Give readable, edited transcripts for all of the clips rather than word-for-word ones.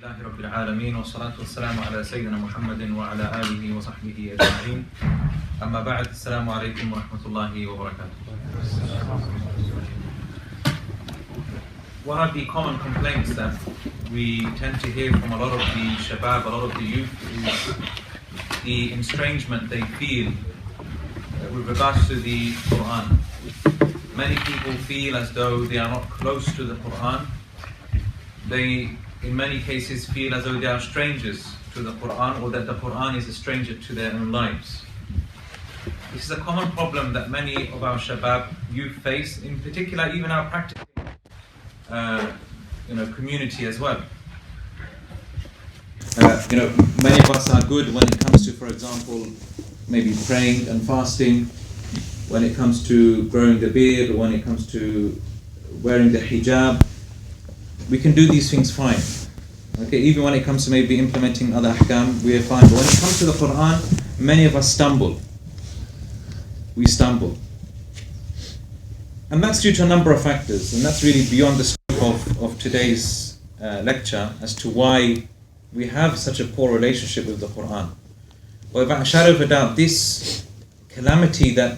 Alhamdulillahi Rabbil Alameen wa salatu wa salamu ala Sayyidina Muhammadin wa ala alihi wa sahbihi ajma'in. Amma ba'd, assalamu alaikum wa rahmatullahi wa barakatuh. One of the common complaints that we tend to hear from a lot of the shabab, a lot of the youth, is the estrangement they feel with regards to the Qur'an. Many people feel as though they are not close to the Qur'an. They, in many cases, feel as though they are strangers to the Qur'an, or that the Qur'an is a stranger to their own lives. This is a common problem that many of our shabab youth face, in particular even our practicing community as well. Many of us are good when it comes to, for example, maybe praying and fasting, when it comes to growing the beard, or when it comes to wearing the hijab. We can do these things fine. Okay, even when it comes to maybe implementing other ahkam, we are fine. But when it comes to the Qur'an, many of us stumble. We stumble. And that's due to a number of factors, and that's really beyond the scope of today's lecture as to why we have such a poor relationship with the Qur'an. Well, without a shadow of a doubt, this calamity that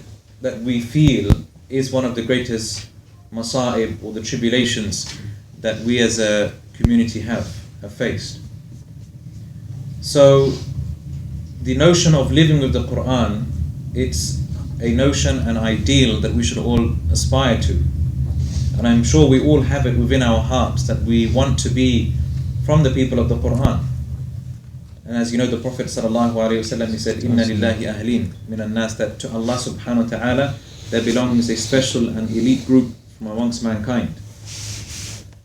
we feel is one of the greatest masa'ib, or the tribulations that we as a community have faced. So the notion of living with the Qur'an, it's a notion, an ideal that we should all aspire to. And I'm sure we all have it within our hearts that we want to be from the people of the Qur'an. And as you know, the Prophet ﷺ, he said, Inna lillahi ahlin min al-nas, that to Allah subhanahu wa ta'ala there belongs a special and elite group from amongst mankind.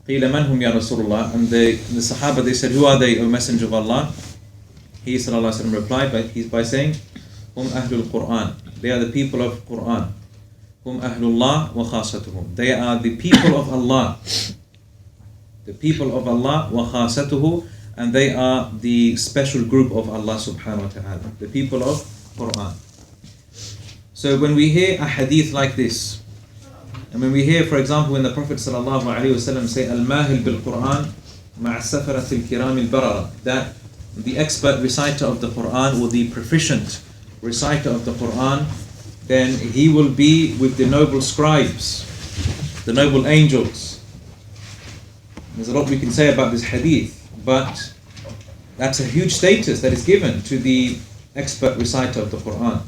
قِيلَ مَنْ هُمْ يَا رَسُولُ اللَّهِ, and the Sahaba, they said, who are they, O Messenger of Allah? He ﷺ replied by saying, هُمْ أَهْلُ الْقُرْآنِ, they are the people of Qur'an. هُمْ أَهْلُ اللَّهِ وَخَاصَتُهُمْ, they are the people of Allah. The people of Allah, وَخَاصَتُهُ, and they are the special group of Allah subhanahu wa ta'ala, the people of Qur'an. So when we hear a hadith like this, and when we hear, for example, when the Prophet sallallahu alaihi wasallam say, Al-Mahil bil-Qur'an ma'a safarat al-kiram al-barara, that the expert reciter of the Qur'an, or the proficient reciter of the Qur'an, then he will be with the noble scribes, the noble angels. There's a lot we can say about this hadith, but that's a huge status that is given to the expert reciter of the Qur'an.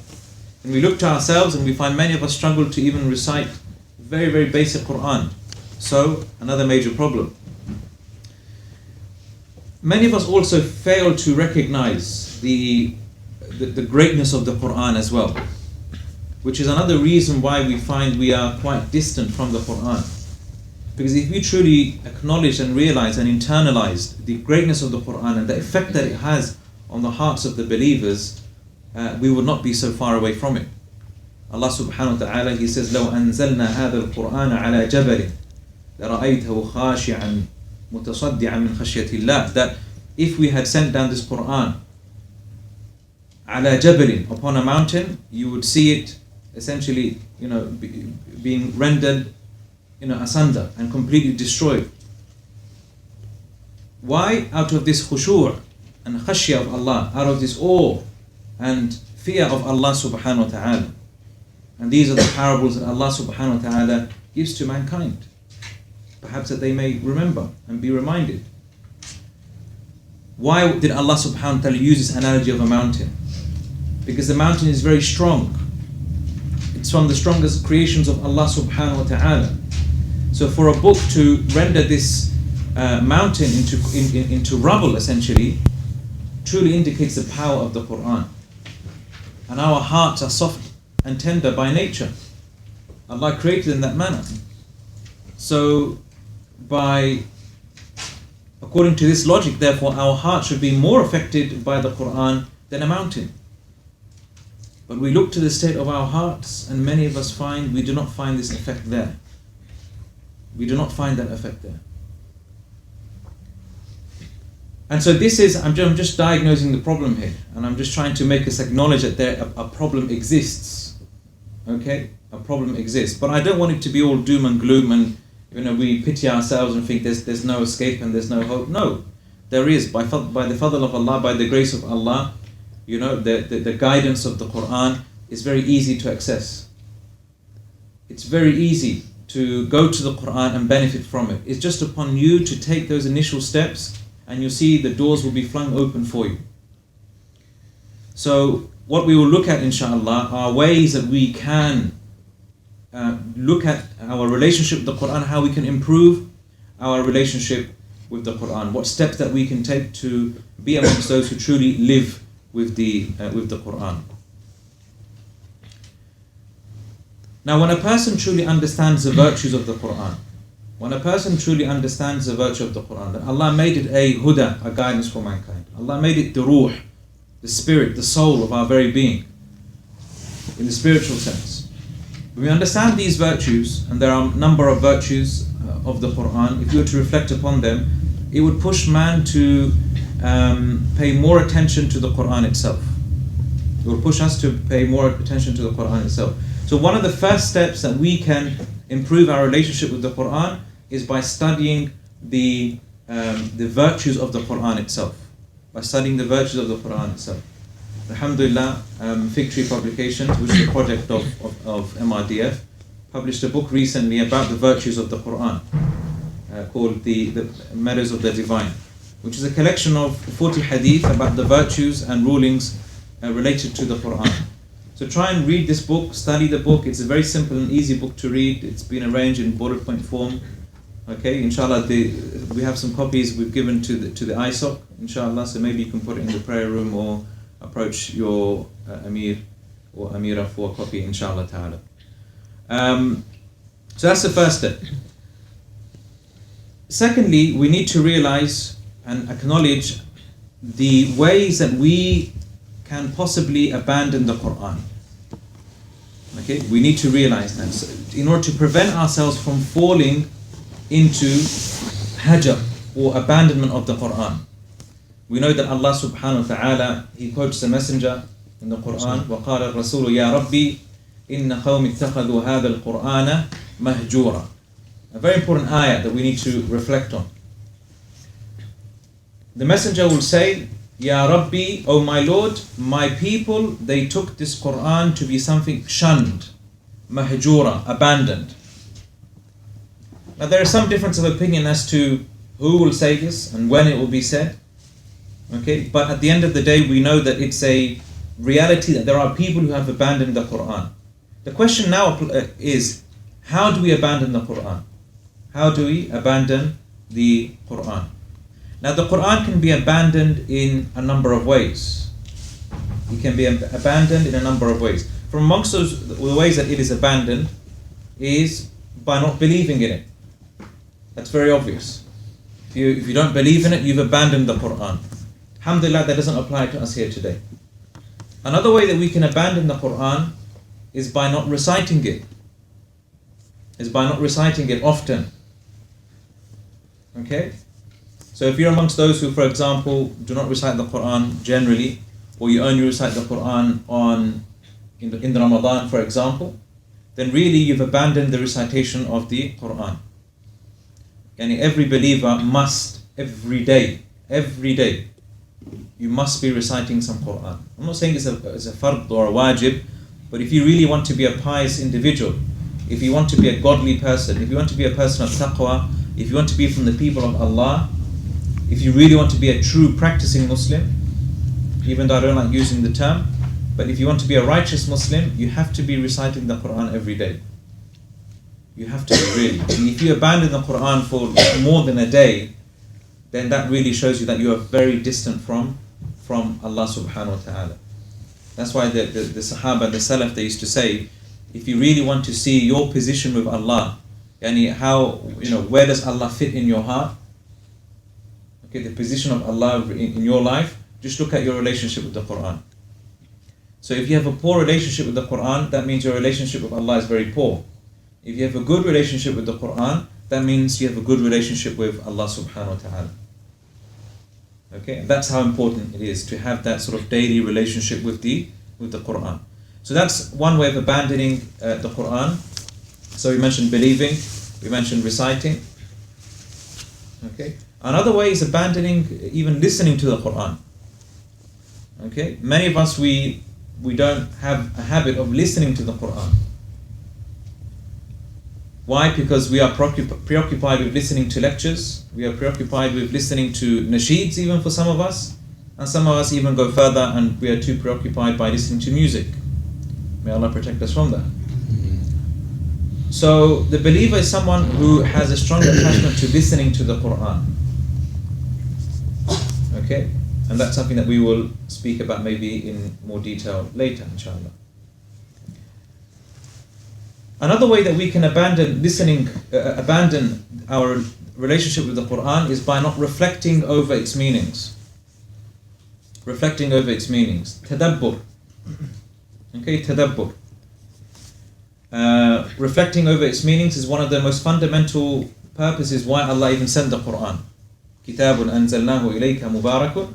And we look to ourselves and we find many of us struggle to even recite very, very basic Qur'an. So, another major problem. Many of us also fail to recognize the greatness of the Qur'an as well, which is another reason why we find we are quite distant from the Qur'an. Because if we truly acknowledge and realize and internalize the greatness of the Qur'an and the effect that it has on the hearts of the believers, we would not be so far away from it. Allah subhanahu wa ta'ala, He says, لو أنزلنا هذا القرآن على جبل لرأيته خاشعا متصدعا من خشية الله, that if we had sent down this Qur'an على جبل, upon a mountain, you would see it essentially, being rendered, asunder and completely destroyed. Why? Out of this khushu' and khashya of Allah, out of this awe and fear of Allah subhanahu wa ta'ala. And these are the parables that Allah subhanahu wa ta'ala gives to mankind, perhaps that they may remember and be reminded. Why did Allah subhanahu wa ta'ala use this analogy of a mountain? Because the mountain is very strong. It's from the strongest creations of Allah subhanahu wa ta'ala. So for a book to render this mountain into rubble, essentially, truly indicates the power of the Qur'an. And our hearts are soft and tender by nature. Allah created in that manner. So according to this logic, therefore, our heart should be more affected by the Qur'an than a mountain. But we look to the state of our hearts, and many of us find we do not find this effect there. We do not find that effect there. And so I'm just diagnosing the problem here, and I'm just trying to make us acknowledge that a problem exists. Okay? A problem exists. But I don't want it to be all doom and gloom and we pity ourselves and think there's no escape and there's no hope. No. there is, by the fadl of Allah, by the grace of Allah, the guidance of the Qur'an is very easy to access. It's very easy to go to the Qur'an and benefit from it. It's just upon you to take those initial steps, and you'll see the doors will be flung open for you. So what we will look at, inshallah, are ways that we can look at our relationship with the Qur'an, how we can improve our relationship with the Qur'an, what steps that we can take to be amongst those who truly live with the Qur'an. Now, when a person truly understands the virtues of the Qur'an, when a person truly understands the virtue of the Qur'an, that Allah made it a huda, a guidance for mankind. Allah made it the ruh, the spirit, the soul of our very being, in the spiritual sense. When we understand these virtues, and there are a number of virtues of the Qur'an, if you were to reflect upon them, it would push man to pay more attention to the Qur'an itself. It will push us to pay more attention to the Qur'an itself. So one of the first steps that we can improve our relationship with the Qur'an is by studying the virtues of the Qur'an itself. By studying the virtues of the Qur'an itself. Alhamdulillah, Fig Tree Publications, which is a project of MRDF, published a book recently about the virtues of the Qur'an, called the Meadows of the Divine, which is a collection of 40 hadith about the virtues and rulings related to the Qur'an. So try and read this book, study the book. It's a very simple and easy book to read. It's been arranged in bullet point form. Okay, inshallah, we have some copies we've given to the ISOC, inshallah, so maybe you can put it in the prayer room or approach your Amir or Amira for a copy, inshallah ta'ala. So that's the first step. Secondly, we need to realize and acknowledge the ways that we can possibly abandon the Qur'an. Okay, we need to realize that. So in order to prevent ourselves from falling into hajar or abandonment of the Qur'an. We know that Allah subhanahu wa ta'ala, He quotes the messenger in the Qur'an, وَقَالَ الرَّسُولُ يَا رَبِّي إِنَّ قَوْمِ اتَّخَذُوا هَذَا الْقُرْآنَ مَهْجُورًا. A very important ayah that we need to reflect on. The messenger will say, Ya Rabbi, O my Lord, my people, they took this Qur'an to be something shunned, mahjura, abandoned. Now there is some difference of opinion as to who will say this and when it will be said. Okay, but at the end of the day, we know that it's a reality that there are people who have abandoned the Qur'an. The question now is, how do we abandon the Qur'an? How do we abandon the Qur'an? Now the Qur'an can be abandoned in a number of ways. It can be abandoned in a number of ways. From amongst the ways that it is abandoned is by not believing in it. That's very obvious. If you don't believe in it, you've abandoned the Qur'an. Alhamdulillah, that doesn't apply to us here today. Another way that we can abandon the Qur'an is by not reciting it. Is by not reciting it often. Okay? So if you're amongst those who, for example, do not recite the Qur'an generally, or you only recite the Qur'an in the Ramadan, for example, then really you've abandoned the recitation of the Qur'an. And every believer must, every day, you must be reciting some Qur'an. I'm not saying it's a fard or a wajib, but if you really want to be a pious individual, if you want to be a godly person, if you want to be a person of taqwa, if you want to be from the people of Allah, if you really want to be a true practicing Muslim, even though I don't like using the term, but if you want to be a righteous Muslim, you have to be reciting the Qur'an every day. You have to really. And if you abandon the Qur'an for more than a day, then that really shows you that you are very distant from Allah subhanahu wa ta'ala. That's why the Sahaba, the Salaf, they used to say, if you really want to see your position with Allah, yani how, where does Allah fit in your heart? Okay, the position of Allah in your life, just look at your relationship with the Qur'an. So if you have a poor relationship with the Qur'an, that means your relationship with Allah is very poor. If you have a good relationship with the Qur'an, that means you have a good relationship with Allah subhanahu wa ta'ala. Okay, and that's how important it is to have that sort of daily relationship with the Qur'an. So that's one way of abandoning the Qur'an. So we mentioned believing, we mentioned reciting. Okay. Another way is abandoning even listening to the Qur'an. Okay, many of us, we don't have a habit of listening to the Qur'an. Why? Because we are preoccupied with listening to lectures, we are preoccupied with listening to nasheeds even for some of us, and some of us even go further and we are too preoccupied by listening to music. May Allah protect us from that. So the believer is someone who has a strong attachment to listening to the Qur'an. Okay? And that's something that we will speak about maybe in more detail later, inshallah. Another way that we can abandon our relationship with the Qur'an is by not reflecting over its meanings. Reflecting over its meanings. Tadabbur. Okay, tadabbur. Reflecting over its meanings is one of the most fundamental purposes why Allah even sent the Qur'an. كتاب أنزلناه إليك مبارك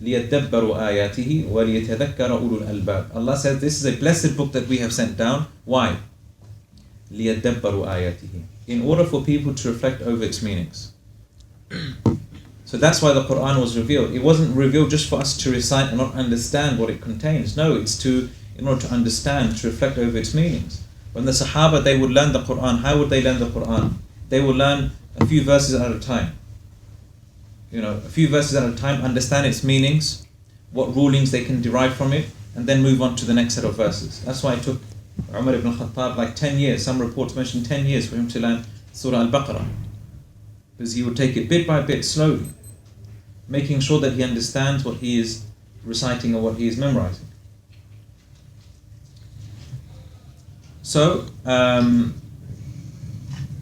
ليدبروا آياته وليتذكر أولو الألباب. Allah says this is a blessed book that we have sent down. Why? ليدبروا آياته. In order for people to reflect over its meanings. So that's why the Qur'an was revealed. It wasn't revealed just for us to recite and not understand what it contains. No, it's in order to understand, to reflect over its meanings. When the Sahaba, they would learn the Qur'an, how would they learn the Qur'an? They would learn a few verses at a time. A few verses at a time, understand its meanings, what rulings they can derive from it, and then move on to the next set of verses. That's why it took Umar ibn Khattab like 10 years, some reports mention 10 years for him to learn Surah Al-Baqarah. Because he would take it bit by bit, slowly, making sure that he understands what he is reciting or what he is memorizing. So,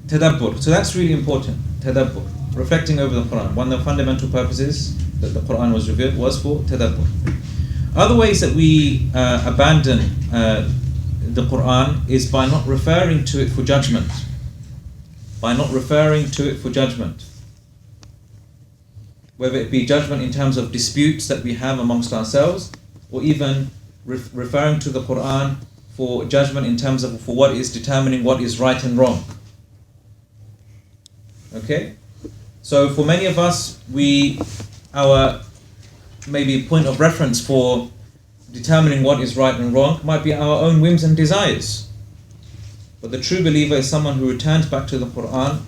tadabbur. So that's really important, tadabbur. Reflecting over the Qur'an. One of the fundamental purposes that the Qur'an was revealed was for tadabbur. Other ways that we abandon the Qur'an is by not referring to it for judgment. By not referring to it for judgment. Whether it be judgment in terms of disputes that we have amongst ourselves, or even referring to the Qur'an for judgment in terms of for what is determining what is right and wrong. Okay? So for many of us, our maybe point of reference for determining what is right and wrong might be our own whims and desires. But the true believer is someone who returns back to the Qur'an,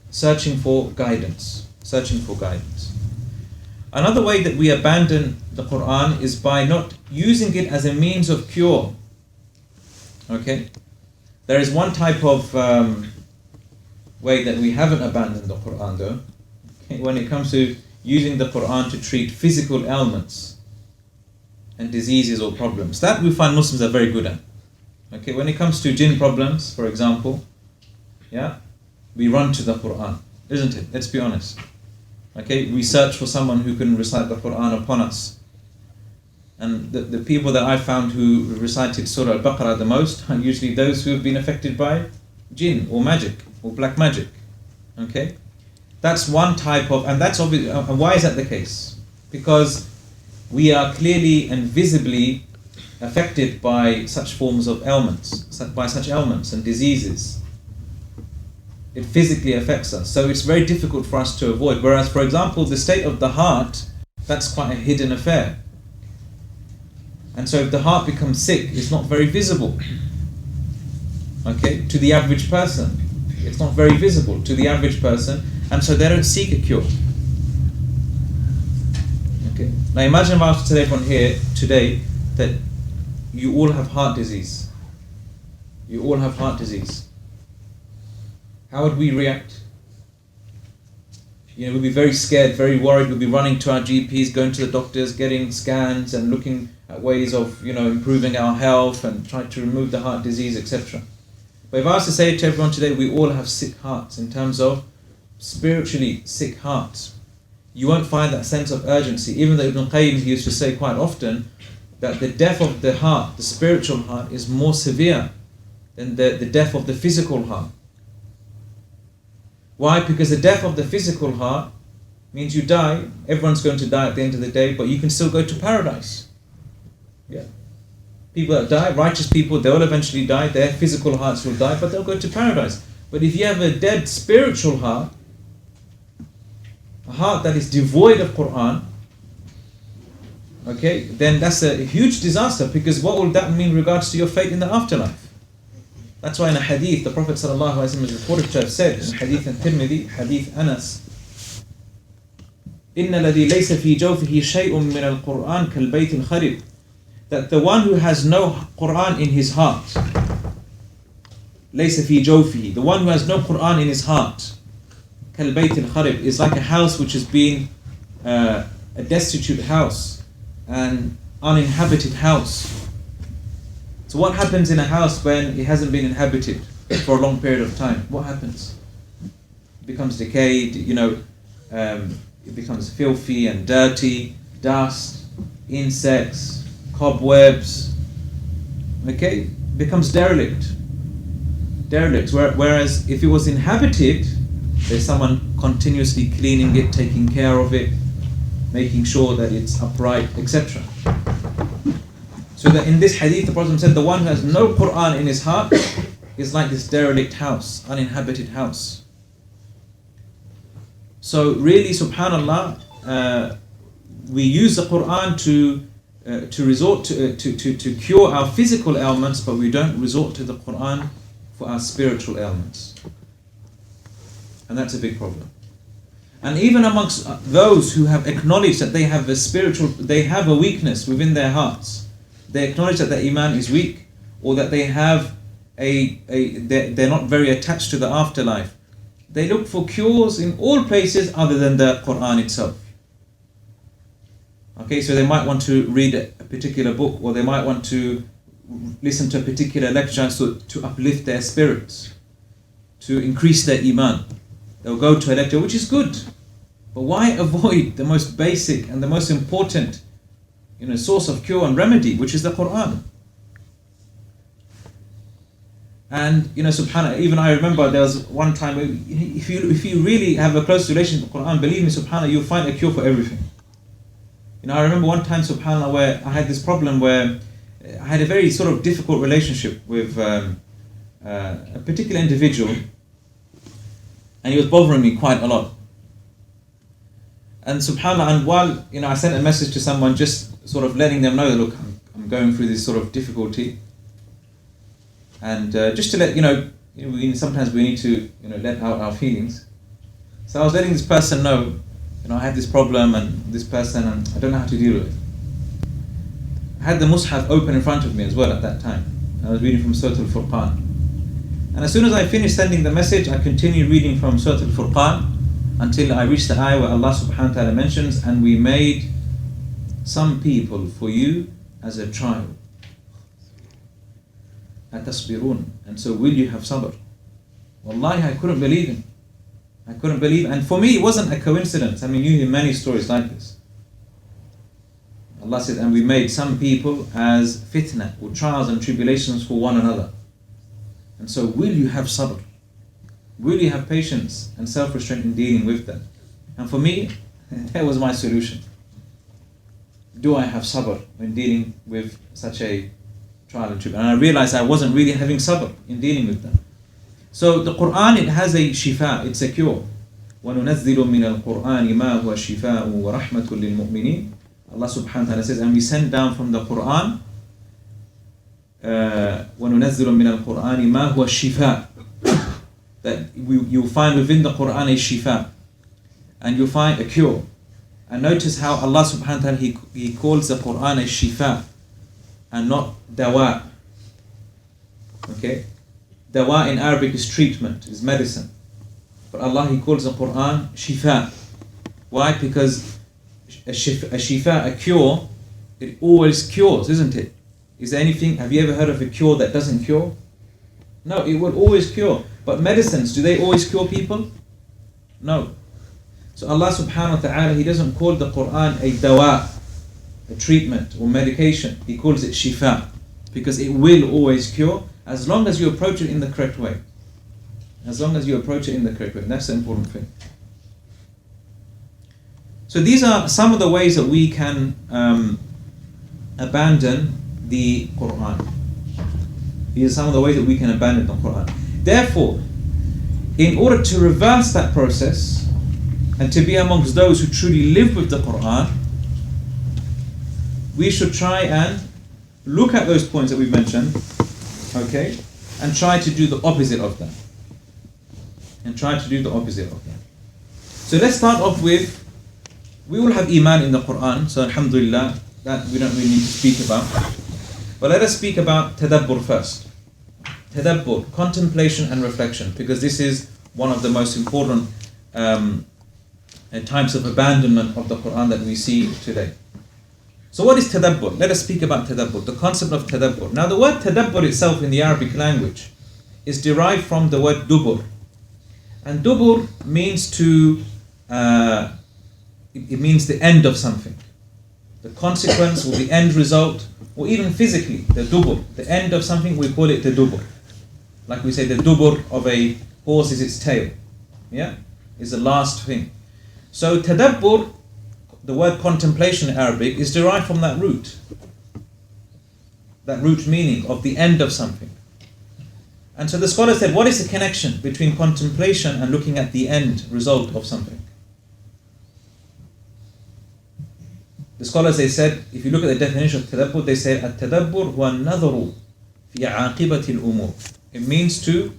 searching for guidance. Searching for guidance. Another way that we abandon the Qur'an is by not using it as a means of cure. Okay? There is one type of way that we haven't abandoned the Qur'an though. Okay? When it comes to using the Qur'an to treat physical ailments and diseases or problems. That we find Muslims are very good at. Okay, when it comes to jinn problems, for example, we run to the Qur'an, isn't it? Let's be honest. Okay, we search for someone who can recite the Qur'an upon us. And the people that I found who recited Surah Al-Baqarah the most are usually those who have been affected by jinn or magic or black magic. Okay, that's one type of, and that's obvious. And why is that the case? Because we are clearly and visibly affected by such forms of ailments, by such ailments and diseases. It physically affects us, so it's very difficult for us to avoid. Whereas, for example, the state of the heart, that's quite a hidden affair. And so if the heart becomes sick, it's not very visible. Okay, to the average person. It's not very visible to the average person, and so they don't seek a cure. Okay. Now imagine if I was to tell everyone here today that you all have heart disease. You all have heart disease. How would we react? We'd be very scared, very worried. We'd be running to our GPs, going to the doctors, getting scans and looking at ways of, improving our health and trying to remove the heart disease, etc. But if I was to say to everyone today, we all have sick hearts in terms of spiritually sick hearts, you won't find that sense of urgency. Even though Ibn Qayyim used to say quite often that the death of the heart, the spiritual heart, is more severe than the death of the physical heart. Why? Because the death of the physical heart means you die. Everyone's going to die at the end of the day, but you can still go to paradise. Yeah. People that die, righteous people, they will eventually die. Their physical hearts will die, but they'll go to paradise. But if you have a dead spiritual heart, a heart that is devoid of Qur'an, okay, then that's a huge disaster, because what will that mean in regards to your fate in the afterlife? That's why in a hadith, the Prophet ﷺ is reported to have said, in hadith al-Tirmidhi, hadith Anas, إِنَّ الَّذِي لَيْسَ فِي جَوْفِهِ شَيْءٌ مِّنَ الْقُرْآنِ كَالْبَيْتِ الْخَرِبِ, that the one who has no Qur'an in his heart, لَيْسَ فِي جَوْفِهِ, the one who has no Qur'an in his heart, كَالْبَيْتِ الْخَرِبِ, is like a house which has been a destitute house, an uninhabited house. So what happens in a house when it hasn't been inhabited for a long period of time? What happens? It becomes decayed, it becomes filthy and dirty, dust, insects, cobwebs, okay? It becomes derelict. Whereas if it was inhabited, there's someone continuously cleaning it, taking care of it, making sure that it's upright, etc. So that in this hadith, the Prophet said, the one who has no Qur'an in his heart is like this derelict house, uninhabited house. So really, subhanallah, we use the Qur'an to resort to cure our physical ailments, but we don't resort to the Qur'an for our spiritual ailments. And that's a big problem. And even amongst those who have acknowledged that they have a weakness within their hearts, they acknowledge that their iman is weak, or that they have they're not very attached to the afterlife. They look for cures in all places other than the Qur'an itself. Okay, so they might want to read a particular book, or they might want to listen to a particular lecture to uplift their spirits, to increase their iman. They'll go to a lecture, which is good, but why avoid the most basic and the most important source of cure and remedy, which is the Qur'an? And subhanAllah, even I remember there was one time where if you really have a close relationship with the Qur'an, believe me, subhanAllah, you'll find a cure for everything. I remember one time, subhanAllah, where I had this problem where I had a very sort of difficult relationship with a particular individual, and he was bothering me quite a lot. And subhanAllah, and while I sent a message to someone just sort of letting them know that, look, I'm going through this sort of difficulty, and just to let sometimes we need to let out our feelings. So I was letting this person know, I had this problem and this person, and I don't know how to deal with it. I had the Mus'haf open in front of me as well at that time. I was reading from Surah Al-Furqan. And as soon as I finished sending the message, I continued reading from Surah Al-Furqan until I reached the ayah where Allah subhanahu wa ta'ala mentions, and we made some people for you as a trial. Atasbirun. And so will you have sabr? Wallahi, I couldn't believe him. And for me, it wasn't a coincidence. You hear many stories like this. Allah said, and we made some people as fitna, or trials and tribulations for one another. And so will you have sabr? Will you have patience and self-restraint in dealing with them? And for me, that was my solution. Do I have sabr when dealing with such a trial and tribulation? And I realized I wasn't really having sabr in dealing with them. So the Qur'an, it has a shifa, it's a cure. وَنُنَزِّلُ مِنَ الْقُرْآنِ مَا هُوَ شِفَاءٌ وَرَحْمَةٌ لِلْمُؤْمِنِينَ. Allah subhanahu wa ta'ala says, and we send down from the Qur'an, وَنُنَزِّلُ مِنَ الْقُرْآنِ مَا هُوَ شِفَاءٌ, that you'll find within the Qur'an a shifa, and you'll find a cure. And notice how Allah subhanahu wa ta'ala, He calls the Qur'an a shifa, and not dawa. Okay? Dawa in Arabic is treatment, is medicine. But Allah, He calls the Qur'an shifa. Why? Because a shifa, a cure, it always cures, isn't it? Is there anything, have you ever heard of a cure that doesn't cure? No, it will always cure. But medicines, do they always cure people? No. So Allah subhanahu wa ta'ala, He doesn't call the Qur'an a dawa, a treatment or medication. He calls it shifa, because it will always cure, as long as you approach it in the correct way. As long as you approach it in the correct way. That's the important thing. So these are some of the ways that we can abandon the Qur'an. These are some of the ways that we can abandon the Qur'an. Therefore, in order to reverse that process, and to be amongst those who truly live with the Qur'an, we should try and look at those points that we've mentioned, okay, and try to do the opposite of them. So let's start off with, we will have Iman in the Qur'an, so alhamdulillah, that we don't really need to speak about. But let us speak about Tadabbur first. Tadabbur, contemplation and reflection, because this is one of the most important types of abandonment of the Qur'an that we see today. So what is Tadabbur? Let us speak about Tadabbur, the concept of Tadabbur. Now the word Tadabbur itself in the Arabic language is derived from the word Dubur. And Dubur means to, it means the end of something. The consequence or the end result, or even physically, the Dubur, the end of something, we call it the Dubur. Like we say, the Dubur of a horse is its tail. Yeah? Is the last thing. So Tadabbur, the word contemplation in Arabic, is derived from that root. That root meaning of the end of something. And so the scholar said, what is the connection between contemplation and looking at the end result of something? The scholars, they said, if you look at the definition of tadabbur, they say, at-tadabbur huwa an-nadharu fi aqibati al-umur. It means to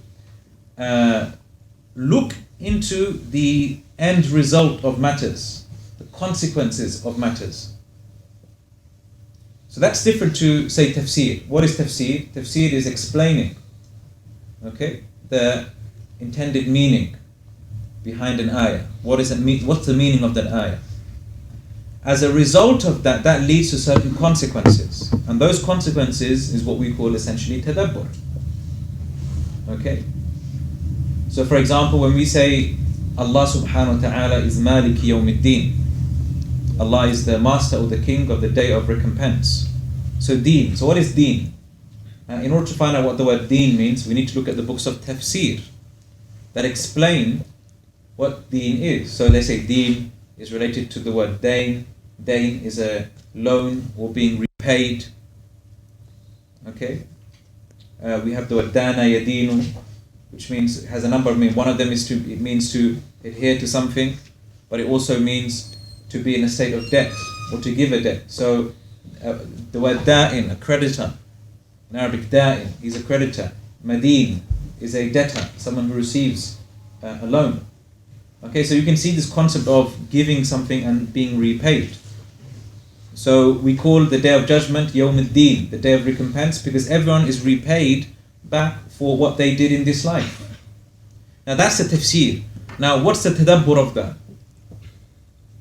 look into the end result of matters, the consequences of matters. So that's different to, say, tafsir. What is tafsir? Tafsir is explaining, okay, the intended meaning behind an ayah. What does it mean? What's the meaning of that ayah? As a result of that, that leads to certain consequences. And those consequences is what we call essentially tadabbur. Okay? So for example, when we say Allah subhanahu wa ta'ala is Maliki Yawmiddin, Allah is the master or the king of the day of recompense. So deen. So what is deen? In order to find out what the word deen means, we need to look at the books of tafsir that explain what deen is. So they say deen is related to the word dain. Dain is a loan or being repaid. Okay? We have the word dana yadinu, which means, has a number of meanings. One of them is it means to adhere to something, but it also means to be in a state of debt or to give a debt. So the word da'in, a creditor. In Arabic, da'in, he's a creditor. Madin is a debtor, someone who receives a loan. Okay, so you can see this concept of giving something and being repaid. So we call the day of judgment Yawm al-Din, the day of recompense, because everyone is repaid back for what they did in this life. Now that's the tafsir. Now what's the tadabbur of that?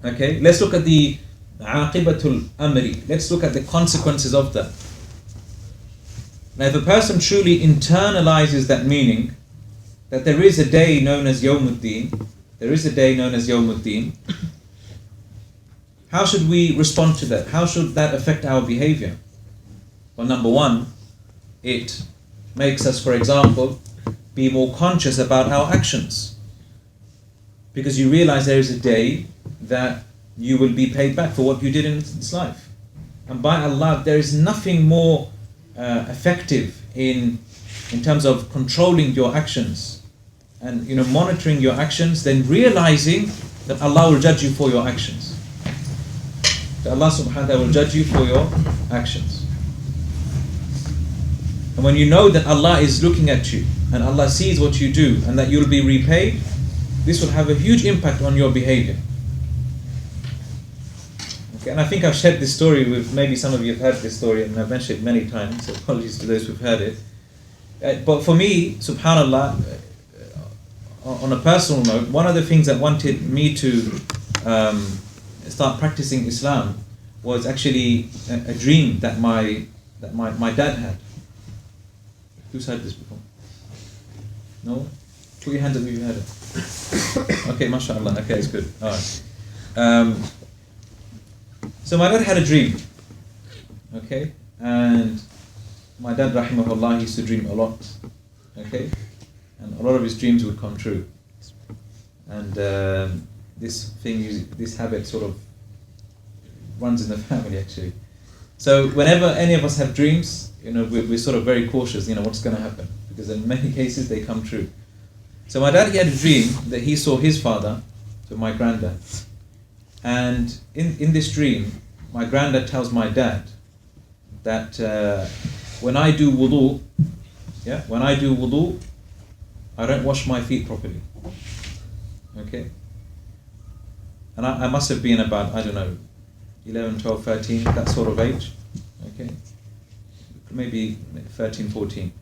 Okay, let's look at the aqibatul amri. Let's look at the consequences of that. Now if a person truly internalizes that meaning, that there is a day known as Yawm al-Din, there is a day known as Yawm al-Din, how should we respond to that? How should that affect our behavior? Well, number one, it makes us, for example, be more conscious about our actions. Because you realize there is a day that you will be paid back for what you did in this life. And by Allah, there is nothing more effective in terms of controlling your actions and monitoring your actions than realizing that Allah will judge you for your actions. That Allah subhanahu wa ta'ala will judge you for your actions. And when you know that Allah is looking at you and Allah sees what you do and that you'll be repaid, this will have a huge impact on your behavior. Okay, and I think I've shared this story with, maybe some of you have heard this story, and I've mentioned it many times, so apologies to those who've heard it. But for me, subhanAllah, on a personal note, one of the things that wanted me to start practicing Islam was actually a dream that my dad had. Who's heard this before? No? Put your hands up if you've heard it. Okay, mashallah. Okay, it's good. Alright. So my dad had a dream. Okay? And my dad, rahimahullah, used to dream a lot. Okay? And a lot of his dreams would come true. And this habit sort of runs in the family actually. So whenever any of us have dreams, we're sort of very cautious, what's going to happen, because in many cases they come true. So my dad, he had a dream that he saw his father to my granddad. And in this dream, my granddad tells my dad that when I do wudu, I don't wash my feet properly. Okay? And I must have been about, 11, 12, 13, that sort of age. Okay? Maybe 13, 14.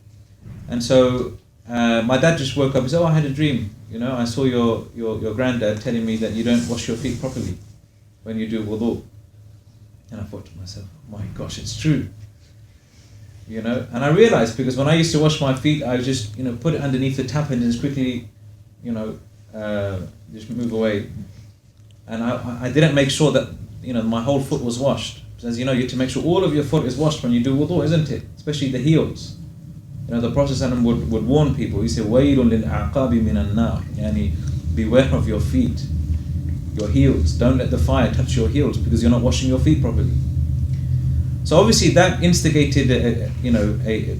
And so my dad just woke up and said, I had a dream. I saw your granddad telling me that you don't wash your feet properly when you do wudu. And I thought to myself, oh my gosh, it's true. And I realized, because when I used to wash my feet, I would just, put it underneath the tap and just quickly, just move away. And I didn't make sure that, my whole foot was washed. As you know, you have to make sure all of your foot is washed when you do wudu, isn't it? Especially the heels. The Prophet ﷺ would warn people. He said, وَيْلٌ لِلْأَعْقَابِ مِنَ النَّارِ. Yani, beware of your feet, your heels. Don't let the fire touch your heels because you're not washing your feet properly. So obviously that instigated a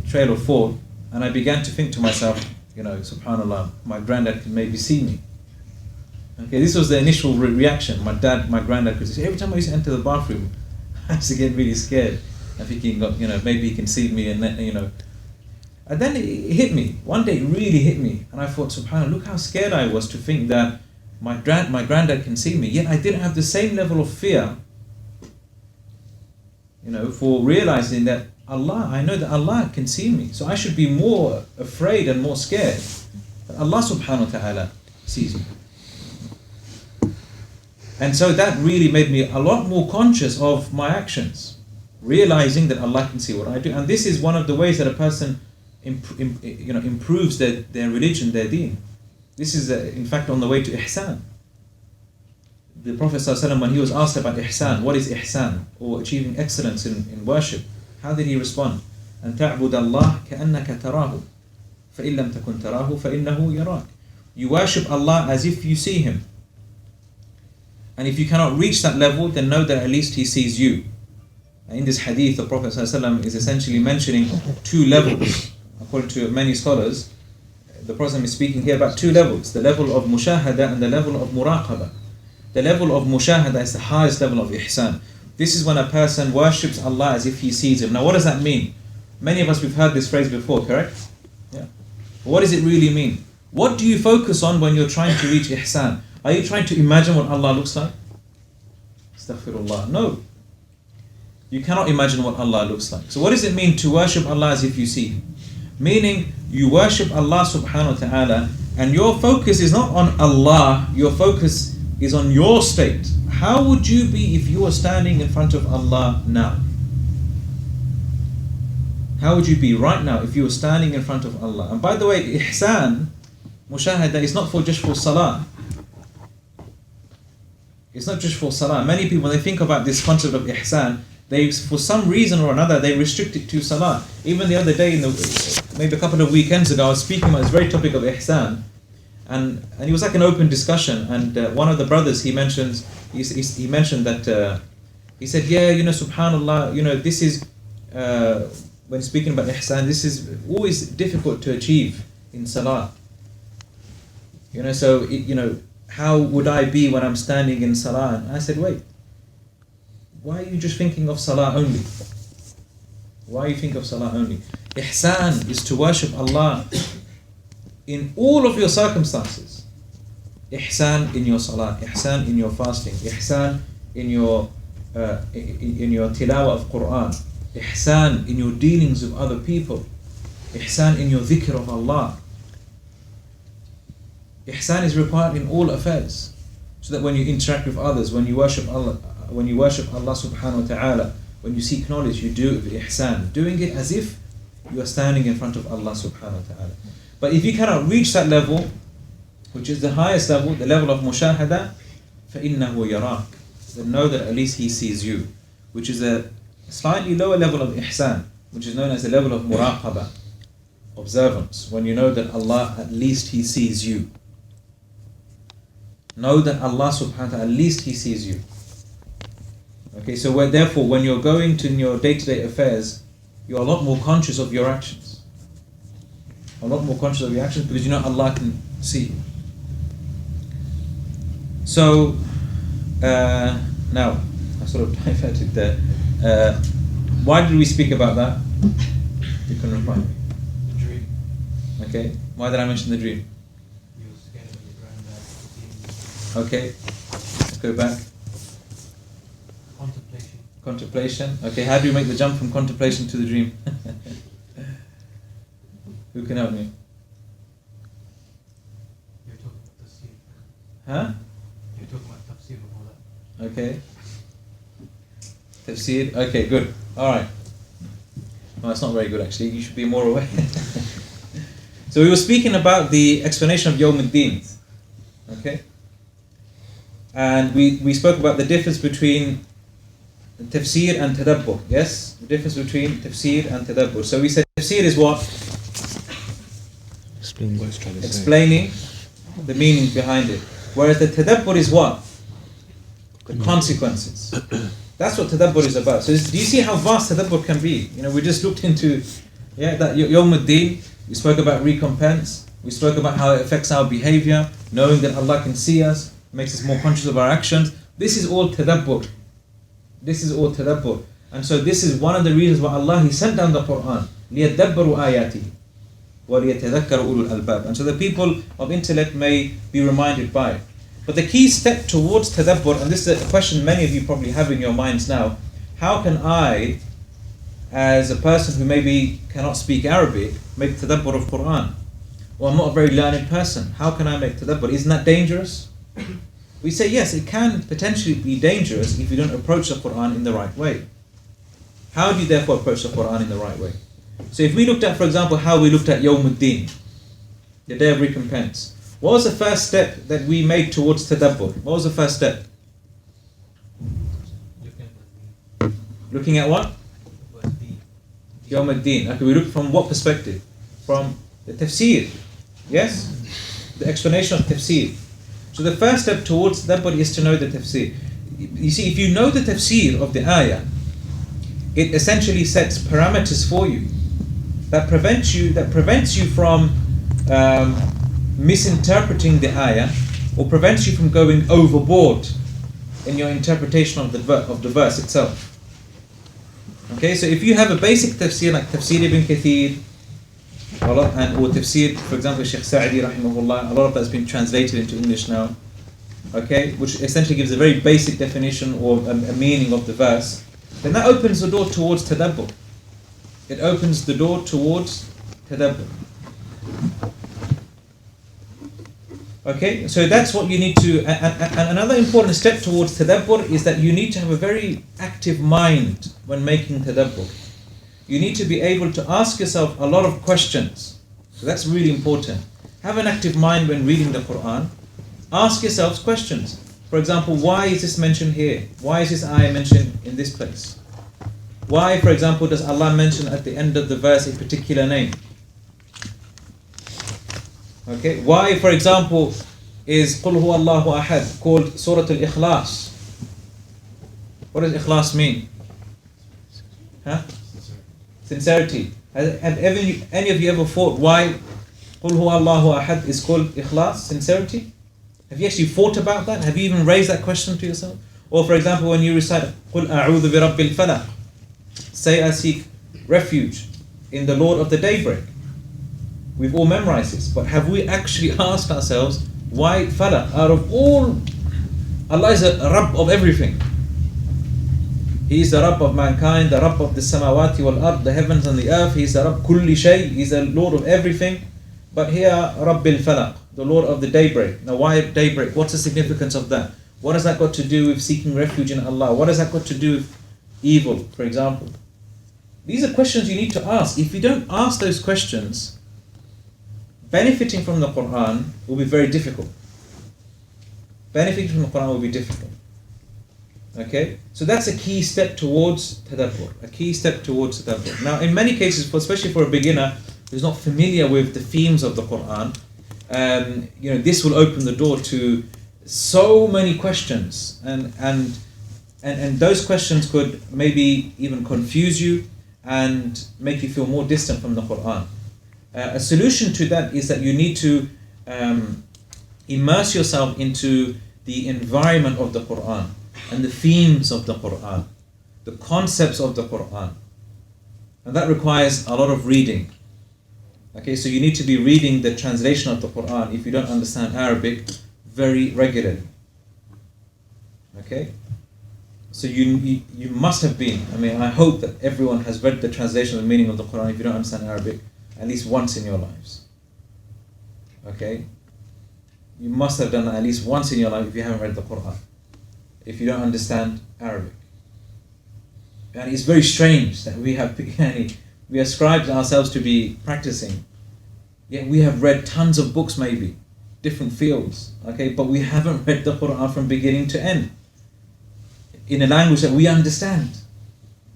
trail of thought, and I began to think to myself, subhanAllah, my granddad could maybe see me. Okay, this was the initial reaction. My granddad could see. Every time I used to enter the bathroom, I used to get really scared. I'm thinking, maybe he can see me, and then, And then it hit me. One day it really hit me, and I thought, subhanAllah, look how scared I was to think that my granddad can see me. Yet I didn't have the same level of fear, for realizing that I know that Allah can see me. So I should be more afraid and more scared that Allah subhanahu wa ta'ala sees me. And so that really made me a lot more conscious of my actions, realizing that Allah can see what I do. And this is one of the ways that a person improves their religion, their deen. This is in fact on the way to ihsan. The Prophet ﷺ, when he was asked about ihsan, what is ihsan, or achieving excellence in worship, how did he respond? أن تعبد الله كأنك تراه فإن لم تكن تراه فإنه يراك. You worship Allah as if you see Him. And if you cannot reach that level, then know that at least He sees you. In this hadith, the Prophet ﷺ is essentially mentioning two levels. According to many scholars, the Prophet is speaking here about two levels: the level of mushahada and the level of muraqaba. The level of mushahada is the highest level of ihsan. This is when a person worships Allah as if he sees Him. Now, what does that mean? Many of us, we've heard this phrase before, correct? Yeah. What does it really mean? What do you focus on when you're trying to reach ihsan? Are you trying to imagine what Allah looks like? Astaghfirullah. No. You cannot imagine what Allah looks like. So what does it mean to worship Allah as if you see Him? Meaning, you worship Allah subhanahu wa ta'ala, and your focus is not on Allah, your focus is on your state. How would you be if you were standing in front of Allah now? How would you be right now if you were standing in front of Allah? And by the way, ihsan, mushahada, is not just for salah. It's not just for salah. Many people, when they think about this concept of ihsan, they, for some reason or another, they restrict it to salah. Even the other day, maybe a couple of weekends ago, I was speaking about this very topic of ihsan, and it was like an open discussion. And one of the brothers, he mentioned that he said, subhanallah, this is when speaking about ihsan, this is always difficult to achieve in salah. How would I be when I'm standing in salah? And I said, wait, why are you just thinking of salah only? Why you think of salah only? Ihsan is to worship Allah in all of your circumstances. Ihsan in your salah, ihsan in your fasting, ihsan in your tilawah of Qur'an, ihsan in your dealings with other people, ihsan in your dhikr of Allah. Ihsan is required in all affairs, so that when you interact with others, when you worship Allah subhanahu wa ta'ala, when you seek knowledge, you do it with ihsan, doing it as if you are standing in front of Allah subhanahu wa ta'ala. But if you cannot reach that level, which is the highest level, the level of mushahada, فَإِنَّهُ يَرَاكَ, then know that at least He sees you, which is a slightly lower level of ihsan, which is known as the level of muraqaba, observance, when you know that Allah, at least He sees you. Know that Allah subhanahu wa ta'ala, at least He sees you. Okay, so therefore, when you're going to your day-to-day affairs, you're a lot more conscious of your actions. A lot more conscious of your actions because you know Allah can see you. So now I sort of diverted there. Why did we speak about that? You can remind me. The dream. Okay. Why did I mention the dream? You were scared of your granddad. Okay. Let's go back. Contemplation. Contemplation. Okay. How do you make the jump from contemplation to the dream? Who can help me? You were talking about tafsir. Huh? You were talking about tafsir before that. Okay. Tafsir. Okay, good. Alright. No, it's not very good actually. You should be more aware. So we were speaking about the explanation of Yawm al-Din. Okay? And we spoke about the difference between tafsir and tadabbur. Yes? The difference between tafsir and tadabbur. So we said tafsir is what? Explaining the meaning behind it. Whereas the tadabbur is what? The consequences. That's what tadabbur is about. So do you see how vast tadabbur can be? You know, we just looked into that Yawm al-Din. We spoke about recompense. We spoke about how it affects our behavior, knowing that Allah can see us, makes us more conscious of our actions. This is all tadabbur. This is all tadabbur. And so this is one of the reasons why Allah He sent down the Qur'an. لِيَدَّبَّرُوا آيَاتِهِ وَلِيَتَذَكَّرُوا أُولُو الْأَلْبَابِ. And so the people of intellect may be reminded by it. But the key step towards tadabbur, and this is a question many of you probably have in your minds now, how can I, as a person who maybe cannot speak Arabic, make tadabbur of Qur'an? Or I'm not a very learned person, how can I make tadabbur? Isn't that dangerous? We say yes, it can potentially be dangerous if you don't approach the Qur'an in the right way. How do you therefore approach the Qur'an in the right way? So if we looked at, for example, how we looked at Yawm al-Din, the day of recompense, what was the first step that we made towards tadabbur? What was the first step? Looking at what? Yawm al-Din. Okay, we look from what perspective? From the tafsir. Yes? The explanation of tafsir. So the first step towards tadabbur is to know the tafsir. You see, if you know the tafsir of the ayah, it essentially sets parameters for you that prevents you from misinterpreting the ayah, or prevents you from going overboard in your interpretation of the verse itself. Okay, so if you have a basic tafsir like Tafsir ibn Kathir, or tafsir, for example, Shaykh Sa'di rahimahullah, a lot of that has been translated into English now, okay, which essentially gives a very basic definition or a meaning of the verse, then that opens the door towards tadabbur. It opens the door towards tadabbur. Okay, so that's what you need to, and another important step towards tadabbur is that you need to have a very active mind when making tadabbur. You need to be able to ask yourself a lot of questions. So that's really important. Have an active mind when reading the Qur'an. Ask yourselves questions. For example, why is this mentioned here? Why is this ayah mentioned in this place? Why, for example, does Allah mention at the end of the verse a particular name? Okay, why, for example, is Qul Huwa Allahu Ahad called Surah Al-Ikhlas? What does Ikhlas mean? Huh? Sincerity. Have any of you ever thought why Qul Huwa Allahu Ahad is called Ikhlas, sincerity? Have you actually thought about that? Have you even raised that question to yourself? Or for example, when you recite Qul A'udhu bi Rabbil Falaq, say I seek refuge in the Lord of the daybreak. We've all memorized this, but have we actually asked ourselves why Falaq? Out of all, Allah is a Rabb of everything. He is the Rabb of mankind, the Rabb of the samawati wal ard, the heavens and the earth. He is the Rabb kulli shay. He is the Lord of everything. But here, Rabbil Falaq, the Lord of the daybreak. Now, why daybreak? What's the significance of that? What has that got to do with seeking refuge in Allah? What has that got to do with evil, for example? These are questions you need to ask. If you don't ask those questions, benefiting from the Qur'an will be very difficult. Benefiting from the Qur'an will be difficult. Okay? So that's a key step towards tadabbur. A key step towards tadabbur. Now, in many cases, especially for a beginner who's not familiar with the themes of the Qur'an, this will open the door to so many questions, and those questions could maybe even confuse you and make you feel more distant from the Qur'an. A solution to that is that you need to immerse yourself into the environment of the Qur'an and the themes of the Qur'an, the concepts of the Qur'an. And that requires a lot of reading. Okay, so you need to be reading the translation of the Qur'an if you don't understand Arabic very regularly. Okay? So you must have been, I hope that everyone has read the translation of the meaning of the Qur'an if you don't understand Arabic at least once in your lives. Okay? You must have done that at least once in your life if you haven't read the Qur'an, if you don't understand Arabic. And it's very strange that we ascribe ourselves to be practicing, yet we have read tons of books, maybe different fields, okay, but we haven't read the Qur'an from beginning to end in a language that we understand.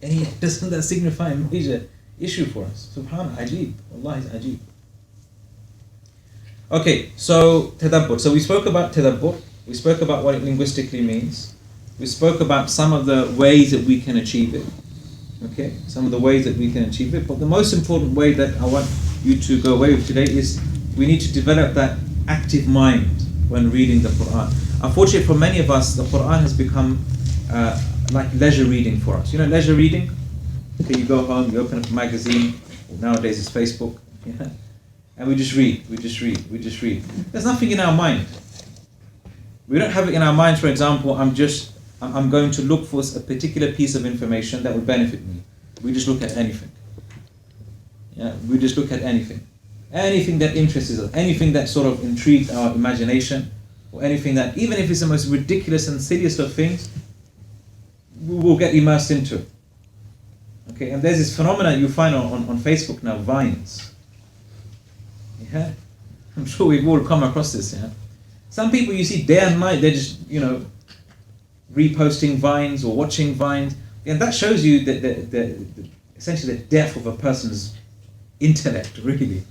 And yet doesn't that signify a major issue for us? Subhanallah, ajib, wallahi ajib. Okay, so tadabbur. So we spoke about tadabbur, we spoke about what it linguistically means, we spoke about some of the ways that we can achieve it. Okay, some of the ways that we can achieve it, but the most important way that I want you to go away with today is we need to develop that active mind when reading the Qur'an. Unfortunately for many of us, the Qur'an has become like leisure reading for us. You know, leisure reading? Okay, you go home, you open up a magazine, nowadays it's Facebook, yeah? And we just read. There's nothing in our mind. We don't have it in our minds, for example, I'm going to look for a particular piece of information that will benefit me. We just look at anything. Yeah, we just look at anything. Anything that interests us, anything that sort of intrigues our imagination, or anything that, even if it's the most ridiculous and silliest of things, we will get immersed into it. Okay, and there's this phenomenon you find on Facebook now, vines. Yeah, I'm sure we've all come across this. Yeah, some people you see day and night, they're just reposting vines or watching vines, and that shows you that essentially the depth of a person's intellect, really.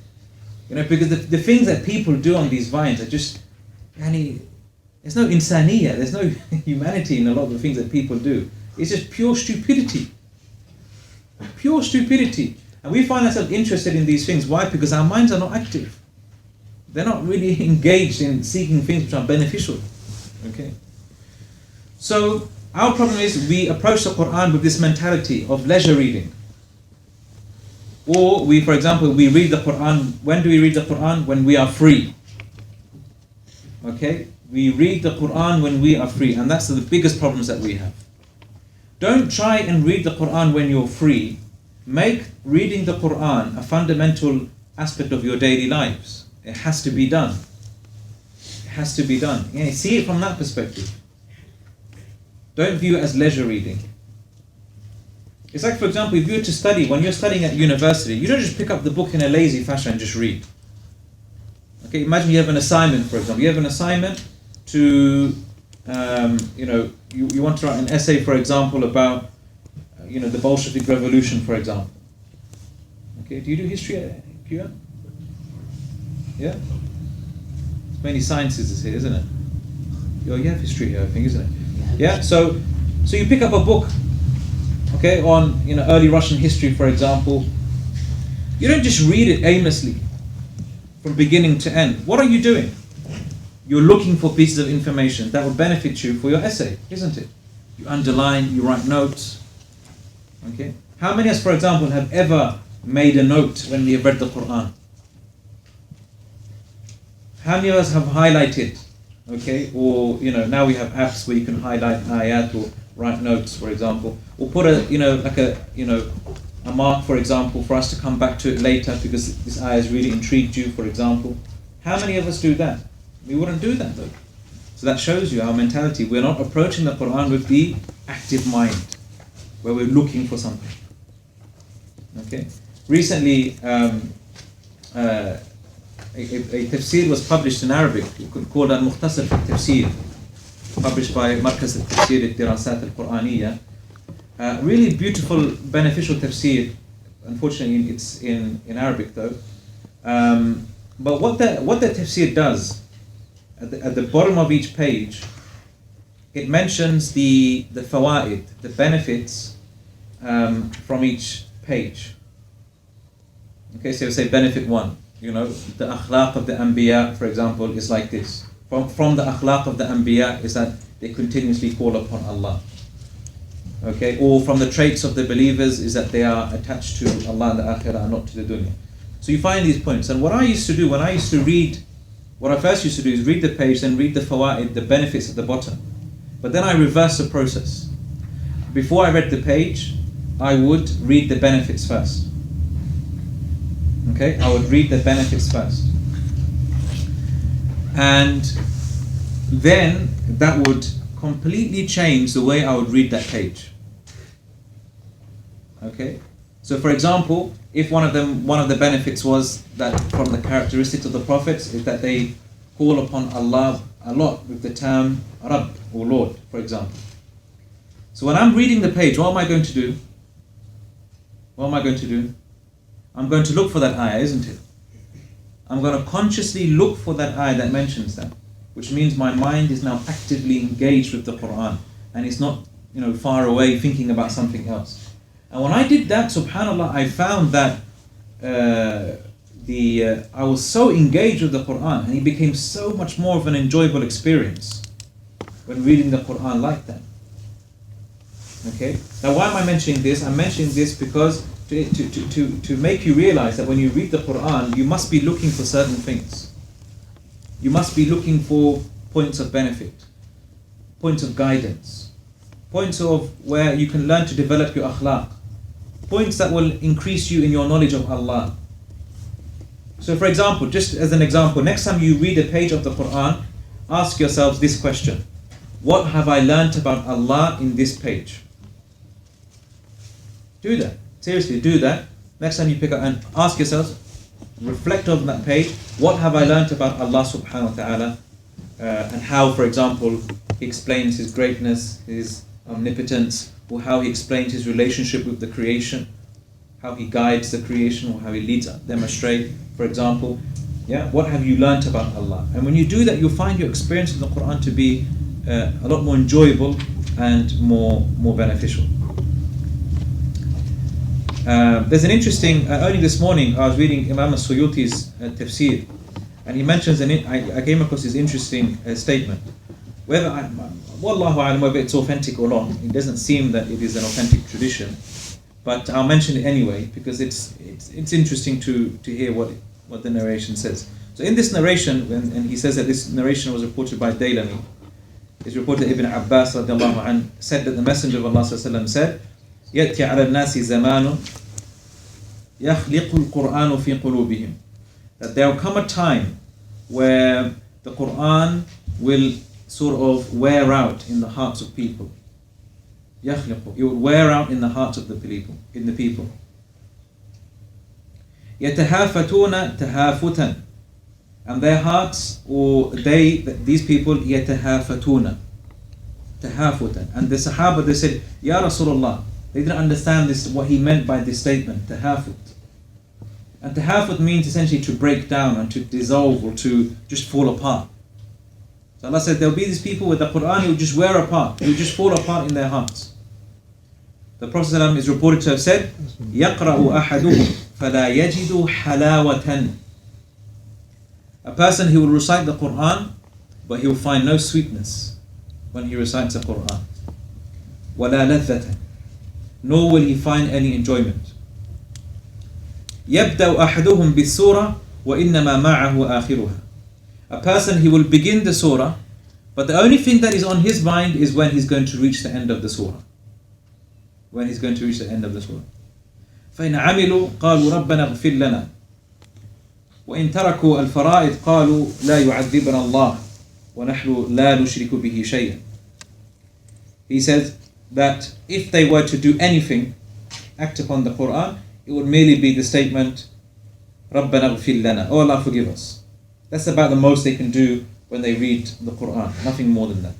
Because the things that people do on these vines are just, there's no insaniya, there's no humanity in a lot of the things that people do. It's just pure stupidity. Pure stupidity. And we find ourselves interested in these things. Why? Because our minds are not active. They're not really engaged in seeking things which are beneficial. Okay? So, our problem is we approach the Qur'an with this mentality of leisure reading. Or for example, we read the Qur'an. When do we read the Qur'an? When we are free. Okay? We read the Qur'an when we are free. And that's the biggest problems that we have. Don't try and read the Qur'an when you're free. Make reading the Qur'an a fundamental aspect of your daily lives. It has to be done. It has to be done. Yeah, see it from that perspective. Don't view it as leisure reading. It's like, for example, if you were to study, when you're studying at university, you don't just pick up the book in a lazy fashion and just read. Okay, imagine you have an assignment, for example. You have an assignment to, you want to write an essay, for example, about the Bolshevik Revolution, for example. Okay, do you do history at QM? Yeah? Many sciences is here, isn't it? You have history here, I think, isn't it? Yeah, so you pick up a book, okay, on early Russian history, for example. You don't just read it aimlessly from beginning to end. What are you doing? You're looking for pieces of information that will benefit you for your essay, isn't it? You underline, you write notes. Okay? How many of us, for example, have ever made a note when we have read the Qur'an? How many of us have highlighted? Okay? Or, now we have apps where you can highlight ayat or write notes, for example. Or put a mark, for example, for us to come back to it later because this ayah has really intrigued you, for example. How many of us do that? We wouldn't do that, though. So that shows you our mentality. We're not approaching the Qur'an with the active mind, where we're looking for something. Okay? Recently, a tafsir was published in Arabic called Al-Mukhtasar fi Tafsir, published by Markaz al-Tafsir al-Dirasat al-Qur'aniyya. Really beautiful, beneficial tafsir. Unfortunately, it's in Arabic though. But what the tafsir does, at the bottom of each page, it mentions the fawaid, the benefits from each page. Okay, so say benefit 1, the akhlaq of the anbiya, for example, is like this. from the akhlaq of the Anbiya is that they continuously call upon Allah. Okay, or from the traits of the believers is that they are attached to Allah and the Akhirah and not to the dunya. So you find these points. And what I used to do when I used to read, what I first used to do is read the page, then read the fawaid, the benefits at the bottom. But then I reversed the process. Before I read the page, I would read the benefits first. Okay, I would read the benefits first. And then that would completely change the way I would read that page. Okay, so for example, if one of the benefits was that from the characteristics of the prophets is that they call upon Allah a lot with the term Rabb or Lord, for example. So when I'm reading the page, what am I going to do? What am I going to do? I'm going to look for that ayah, isn't it? I'm going to consciously look for that ayah that mentions that, which means my mind is now actively engaged with the Qur'an and it's not, far away thinking about something else. And when I did that, subhanAllah, I found that I was so engaged with the Qur'an, and it became so much more of an enjoyable experience when reading the Qur'an like that. Okay. Now, why am I mentioning this? I'm mentioning this because to make you realize that when you read the Qur'an, you must be looking for certain things. You must be looking for points of benefit, points of guidance, points of where you can learn to develop your akhlaq, points that will increase you in your knowledge of Allah. So for example, just as an example, next time you read a page of the Qur'an, ask yourselves this question: what have I learnt about Allah in this page? Do that. Seriously, do that. Next time you pick up and ask yourselves, reflect on that page, what have I learnt about Allah subhanahu wa ta'ala, and how, for example, He explains His greatness, His omnipotence, or how He explains His relationship with the creation, how He guides the creation, or how He leads them astray, for example. Yeah, what have you learnt about Allah? And when you do that, you'll find your experience of the Qur'an to be a lot more enjoyable and more beneficial. There's an interesting, only this morning I was reading Imam al-Suyuti's tafsir, and he mentions, I came across this interesting statement. Wallahu a'lam, whether it's authentic or not, it doesn't seem that it is an authentic tradition, but I'll mention it anyway because it's interesting to hear what the narration says. So in this narration, and he says that this narration was reported by Daylami, it's reported that Ibn Abbas radiallahu anh said that the Messenger of Allah sallallahu alaihi wasallam said, يَأْتِي عَلَى النَّاسِ زَمَانٌ يَخْلِقُ الْقُرْآنُ فِي قُلُوبِهِمْ, that there will come a time where the Qur'an will sort of wear out in the hearts of people. يَخْلِقُ, it will wear out in the hearts of the people. يَتَهَافَتُونَ تَهَافُتًا, and their hearts, or these people, يَتَهَافَتُونَ تَهَافُتًا, and the Sahaba, they said, Ya Rasulullah, they didn't understand this, what he meant by this statement, tahafut. And tahafut means essentially to break down and to dissolve or to just fall apart. So Allah said there'll be these people with the Qur'an, it will just wear apart, it will just fall apart in their hearts. The Prophet ﷺ is reported to have said, يَقْرَأُ أَحَدُهُمْ فَلَا يَجِدُ حَلَاوَةً, a person who will recite the Qur'an, but he will find no sweetness when he recites the Qur'an. وَلَا لَذَّةً, nor will he find any enjoyment. يَبْدَأُ أَحَدُهُمْ بِالسُّورَةِ وَإِنَّمَا مَعَهُ آخِرُهَا, a person, he will begin the surah, but the only thing that is on his mind is when he's going to reach the end of the surah. When he's going to reach the end of the surah. فَإِنْ عَمِلُوا قَالُوا رَبَّنَا اغْفِرْ لَنَا وَإِنْ تَرَكُوا الْفَرَائِض قَالُوا لَا يُعَذِّبَنَا اللَّهُ وَنَحْنُ لَا نُشْرِكُ بِهِ شَيْئًا. He says that if they were to do anything, act upon the Qur'an, it would merely be the statement, رَبَّنَا اغْفِرْ لَنَا, oh Allah, forgive us. That's about the most they can do when they read the Qur'an, nothing more than that.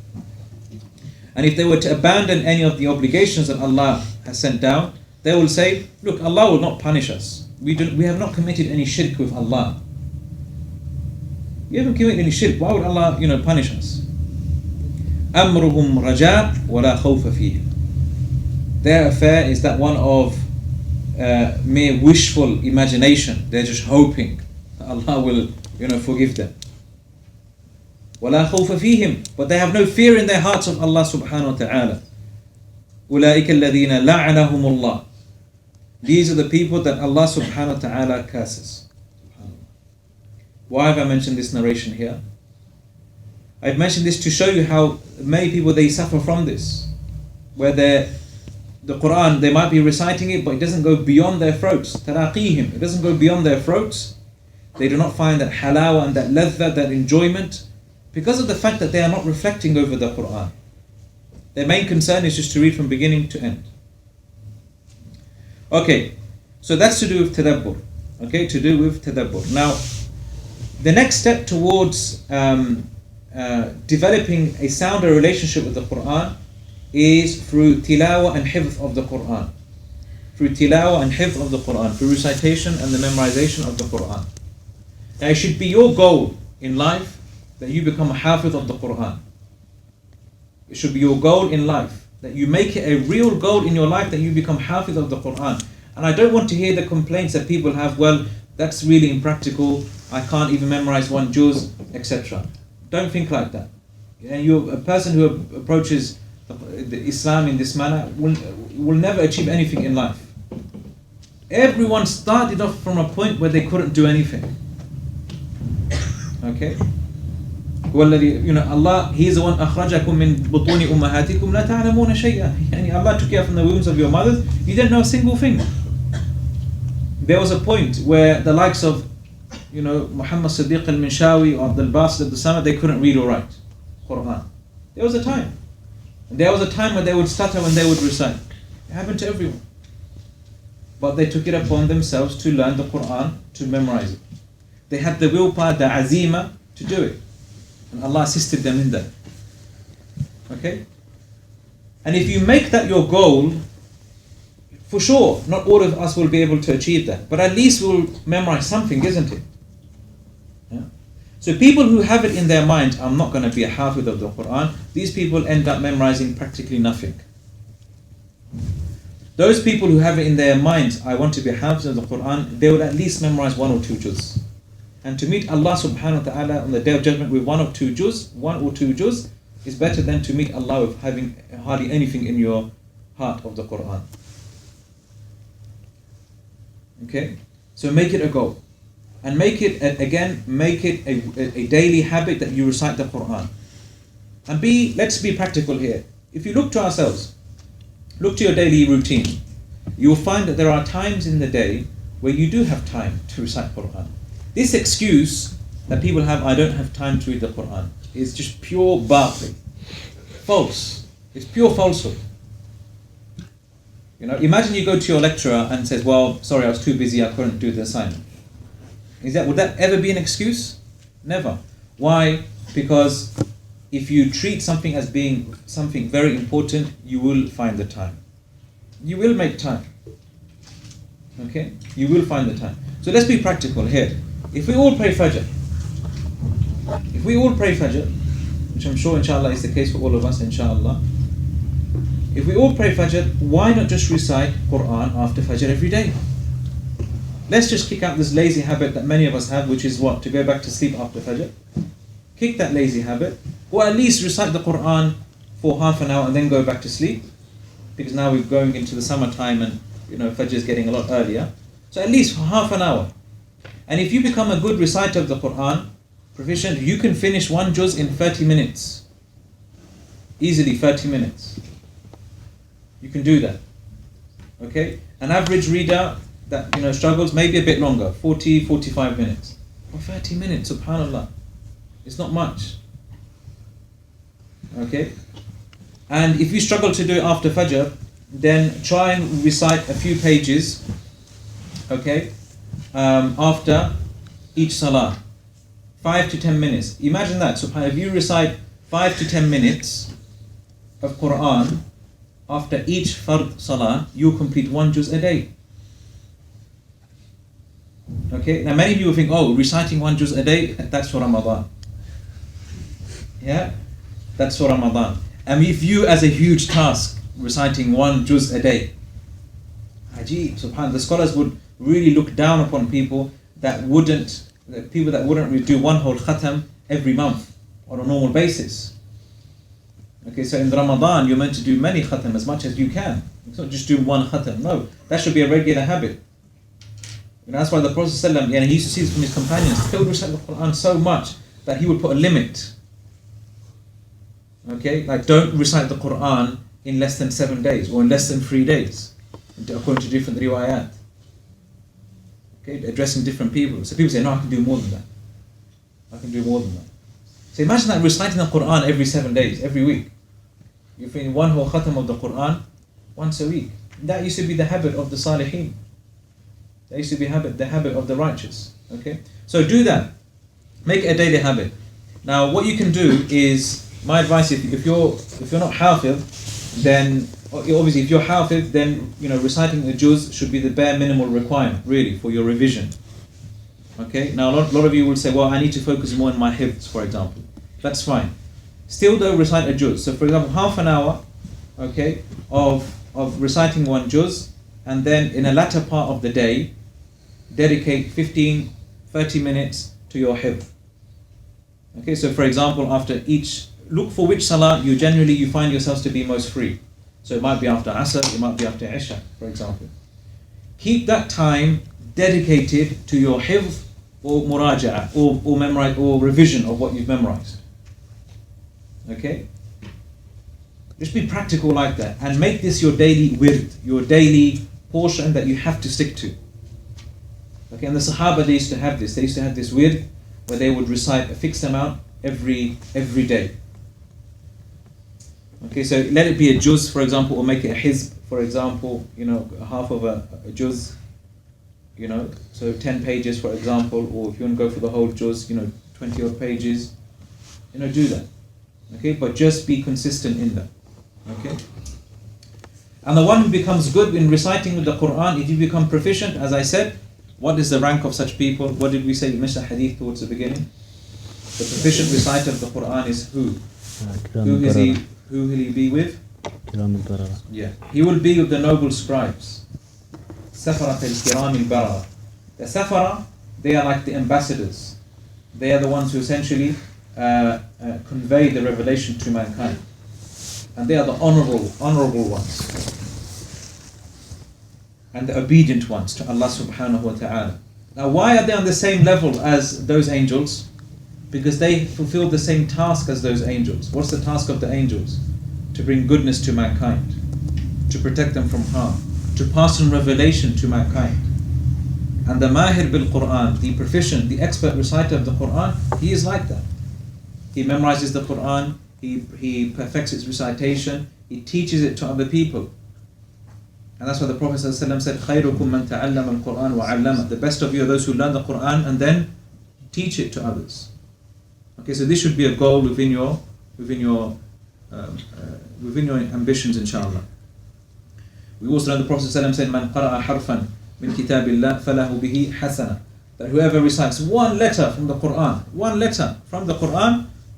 And if they were to abandon any of the obligations that Allah has sent down, they will say, look, Allah will not punish us. We have not committed any shirk with Allah. We haven't committed any shirk. Why would Allah, punish us? أَمْرُهُمْ رَجَاء وَلَا خَوْفَ فِيهِ. Their affair is that one of mere wishful imagination. They're just hoping that Allah will, forgive them. وَلَا خَوْفَ فِيهِمْ, but they have no fear in their hearts of Allah subhanahu wa ta'ala. أُولَٰئِكَ الَّذِينَ لَعَنَهُمُ اللَّهُ. These are the people that Allah subhanahu wa ta'ala curses. Why have I mentioned this narration here? I've mentioned this to show you how many people, they suffer from this, where the Qur'an, they might be reciting it, but it doesn't go beyond their throats. تَرَاقِيهِمْ, it doesn't go beyond their throats. They do not find that halawa and that ladha, that enjoyment, because of the fact that they are not reflecting over the Qur'an. Their main concern is just to read from beginning to end. Okay, so that's to do with tadabbur. Okay, to do with tadabbur. Now, the next step towards developing a sounder relationship with the Qur'an is through tilawa and hifz of the Qur'an. Through tilawa and hifz of the Qur'an, through recitation and the memorization of the Qur'an. Now, it should be your goal in life that you become a hafiz of the Qur'an. It should be your goal in life, that you make it a real goal in your life that you become hafiz of the Qur'an. And I don't want to hear the complaints that people have, well, that's really impractical, I can't even memorize one juz, etc. Don't think like that. A person who approaches the Islam in this manner will never achieve anything in life. Everyone started off from a point where they couldn't do anything. Okay? Allah, He is the one أخرجكم من بطون أمهاتكم لا تعلمون شيئا. Allah took you out from the wombs of your mothers, you didn't know a single thing. There was a point where the likes of Muhammad Siddiq al-Minshawi or Abdul Basit al-Samad, they couldn't read or write Qur'an. There was a time. There was a time when they would stutter when they would recite. It happened to everyone. But they took it upon themselves to learn the Qur'an, to memorize it. They had the willpower, the azima to do it. And Allah assisted them in that. Okay? And if you make that your goal, for sure, not all of us will be able to achieve that. But at least we'll memorize something, isn't it? Yeah? So people who have it in their mind, I'm not going to be a hafiz of the Qur'an, these people end up memorizing practically nothing. Those people who have it in their minds, I want to be a hafiz of the Qur'an, they will at least memorize 1 or 2 juz. And to meet Allah subhanahu wa ta'ala on the Day of Judgment with 1 or 2 juz is better than to meet Allah with having hardly anything in your heart of the Qur'an. Okay? So make it a goal. And make it a daily habit that you recite the Qur'an. And let's be practical here. If you look to ourselves, look to your daily routine, you will find that there are times in the day where you do have time to recite Qur'an. This excuse that people have, I don't have time to read the Qur'an, is just pure batil. False. It's pure falsehood. Imagine you go to your lecturer and says, well, sorry, I was too busy, I couldn't do the assignment. Would that ever be an excuse? Never. Why? Because if you treat something as being something very important, you will find the time. You will make time. Okay? You will find the time. So let's be practical here. If we all pray Fajr, which I'm sure inshallah is the case for all of us, inshallah. If we all pray Fajr, why not just recite Qur'an after Fajr every day? Let's just kick out this lazy habit that many of us have, which is what? To go back to sleep after Fajr. Kick that lazy habit, or at least recite the Qur'an for half an hour and then go back to sleep. Because now we're going into the summertime and Fajr is getting a lot earlier. So at least for half an hour. And if you become a good reciter of the Qur'an, proficient, you can finish 1 juz in 30 minutes. Easily 30 minutes. You can do that. Okay? An average reader that struggles maybe a bit longer, 40, 45 minutes. Or 30 minutes, subhanallah. It's not much. Okay? And if you struggle to do it after Fajr, then try and recite a few pages, okay, after each salah. 5 to 10 minutes. Imagine that. Subhanallah, if you recite 5 to 10 minutes of Qur'an after each fard salah, you complete 1 juz a day. Okay, now many people think, reciting 1 juz a day, that's for Ramadan. Yeah, that's for Ramadan. And if you as a huge task, reciting 1 juz a day, ajib, subhanAllah, the scholars would really look down upon people that wouldn't do 1 whole khatam every month, on a normal basis. Okay, so in Ramadan you're meant to do many khatam as much as you can. It's not just do one khatam. No, that should be a regular habit. And that's why the Prophet ﷺ, he used to see this from his companions. They would recite the Qur'an so much that he would put a limit. Okay, like don't recite the Qur'an in less than 7 days or in less than 3 days, according to different riwayat. Okay, addressing different people. So people say, no, I can do more than that. I can do more than that. So imagine that reciting the Qur'an every 7 days, every week. You're feeling one whole khatam of the Qur'an once a week. That used to be the habit of the Salihin. That used to be the habit of the righteous. Okay, so do that. Make it a daily habit. Now, what you can do is, my advice: if you're not hafiz, then obviously if you're hafiz, then reciting a juz should be the bare minimal requirement, really, for your revision. Okay. Now, a lot of you will say, well, I need to focus more on my hifz, for example. That's fine. Still, though, recite a juz. So, for example, half an hour, okay, of reciting one juz, and then in a latter part of the day, dedicate 15-30 minutes to your hifz. Okay, so for example, after each, look for which salah you find yourselves to be most free. So it might be after Asr, it might be after Isha, for example. Keep that time dedicated to your hifz or muraja'a, or memorize, or revision of what you've memorized. Okay? Just be practical like that, and make this your daily wird, your daily portion that you have to stick to. Okay, and the Sahaba, they used to have this. They used to have this wird where they would recite a fixed amount every day. Okay, so let it be a juz, for example, or make it a hizb, for example, half of a juz, so 10 pages, for example, or if you want to go for the whole juz, 20 odd pages, do that. Okay, but just be consistent in that. Okay? And the one who becomes good in reciting the Qur'an, if you become proficient, as I said, what is the rank of such people? What did we say? We missed a hadith towards the beginning. The proficient reciter of the Qur'an is who? Who will he be with? Yeah, he will be with the noble scribes. Safarat al-kiram al-barara. The Safara, they are like the ambassadors. They are the ones who essentially convey the revelation to mankind. And they are the honorable ones. And the obedient ones to Allah subhanahu wa ta'ala. Now, why are they on the same level as those angels? Because they fulfill the same task as those angels. What's the task of the angels? To bring goodness to mankind, to protect them from harm, to pass on revelation to mankind. And the mahir bil Qur'an, the proficient, the expert reciter of the Qur'an, he is like that. He memorizes the Qur'an, he perfects its recitation, he teaches it to other people. And that's why the Prophet ﷺ said, خَيْرُكُمْ مَنْ تَعَلَّمَ الْقُرْآنَ وَعَلَّمَ. The best of you are those who learn the Qur'an and then teach it to others. Okay, so this should be a goal within your ambitions, inshallah. We also know the Prophet ﷺ said, مَنْ قَرَأَ حَرْفًا مِنْ كِتَابِ اللَّهِ فَلَهُ بِهِ حَسَنًا. That whoever recites one letter from the Qur'an,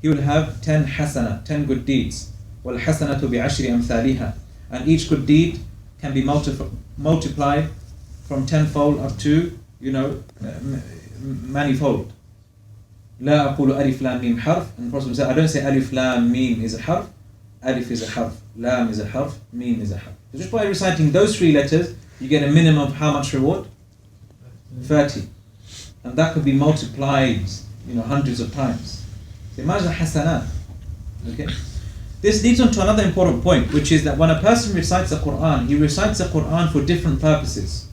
he will have 10 hasana, 10 good deeds. وَالْحَسَنَةُ بِعَشْرِ أَمْثَالِهَا. And each good deed can be multiplied from tenfold up to, manifold. لا أقول ألف لام ميم حرف. And the Prophet said, I don't say alif lam mim is a harf. Alif is a harf, lam is a harf, mim is a harf. So just by reciting those 3 letters, you get a minimum of how much reward? 30. And that could be multiplied, hundreds of times. So imagine hasanat. Okay? This leads on to another important point, which is that when a person recites the Qur'an, he recites the Qur'an for different purposes.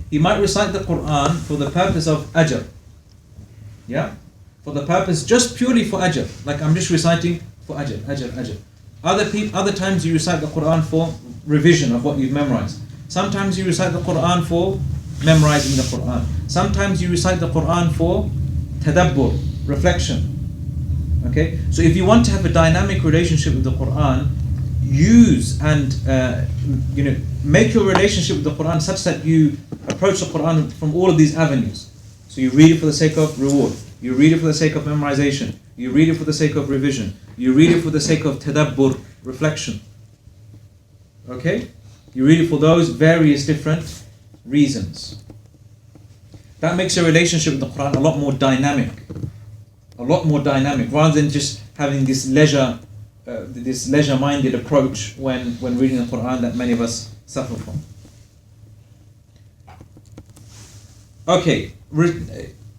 He might recite the Qur'an for the purpose of ajr. Yeah? For the purpose, just purely for ajr. Like I'm just reciting for ajr. Other times you recite the Qur'an for revision of what you've memorized. Sometimes you recite the Qur'an for memorizing the Qur'an. Sometimes you recite the Qur'an for tadabbur, reflection. Okay, so if you want to have a dynamic relationship with the Qur'an, use and make your relationship with the Qur'an such that you approach the Qur'an from all of these avenues. So you read it for the sake of reward, you read it for the sake of memorization, you read it for the sake of revision, you read it for the sake of tadabbur, reflection. Okay, you read it for those various different reasons. That makes your relationship with the Qur'an a lot more dynamic, rather than just having this leisure-minded approach when reading the Qur'an that many of us suffer from. Okay,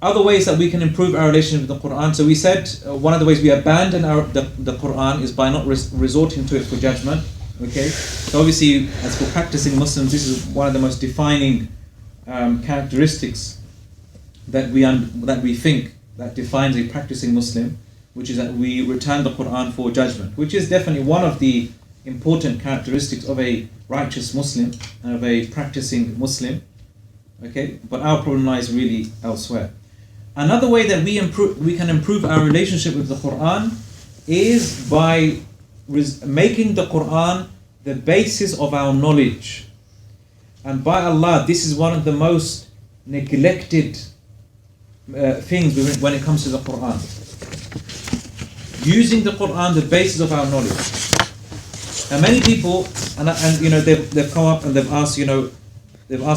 other ways that we can improve our relationship with the Qur'an. So we said one of the ways we abandon the Qur'an is by not resorting to it for judgment. Okay, so obviously, as for practicing Muslims, this is one of the most defining characteristics that we think that defines a practicing Muslim, which is that we return the Qur'an for judgment, which is definitely one of the important characteristics of a righteous Muslim and of a practicing Muslim. Okay, but our problem lies really elsewhere. Another way that we can improve our relationship with the Qur'an is by making the Qur'an the basis of our knowledge. And by Allah, this is one of the most neglected things when it comes to the Qur'an. Using the Qur'an the basis of our knowledge. And many people, and they've come up and they've asked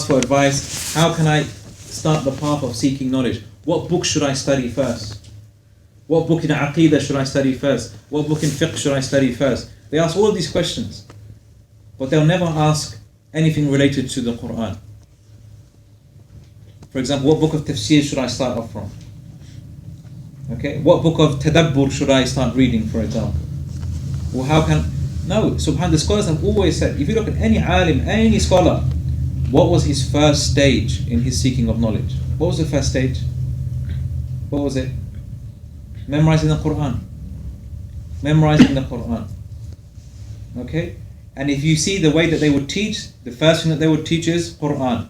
for advice. How can I start the path of seeking knowledge? What book should I study first? What book in Aqidah should I study first? What book in Fiqh should I study first? They ask all these questions, but they'll never ask anything related to the Qur'an. For example, what book of tafsir should I start off from? Okay, what book of tadabbur should I start reading, for example? Or no, subhanAllah, the scholars have always said, if you look at any alim, any scholar, what was his first stage in his seeking of knowledge? What was the first stage? What was it? Memorizing the Qur'an. Memorizing the Qur'an. Okay? And if you see the way that they would teach, the first thing that they would teach is Qur'an.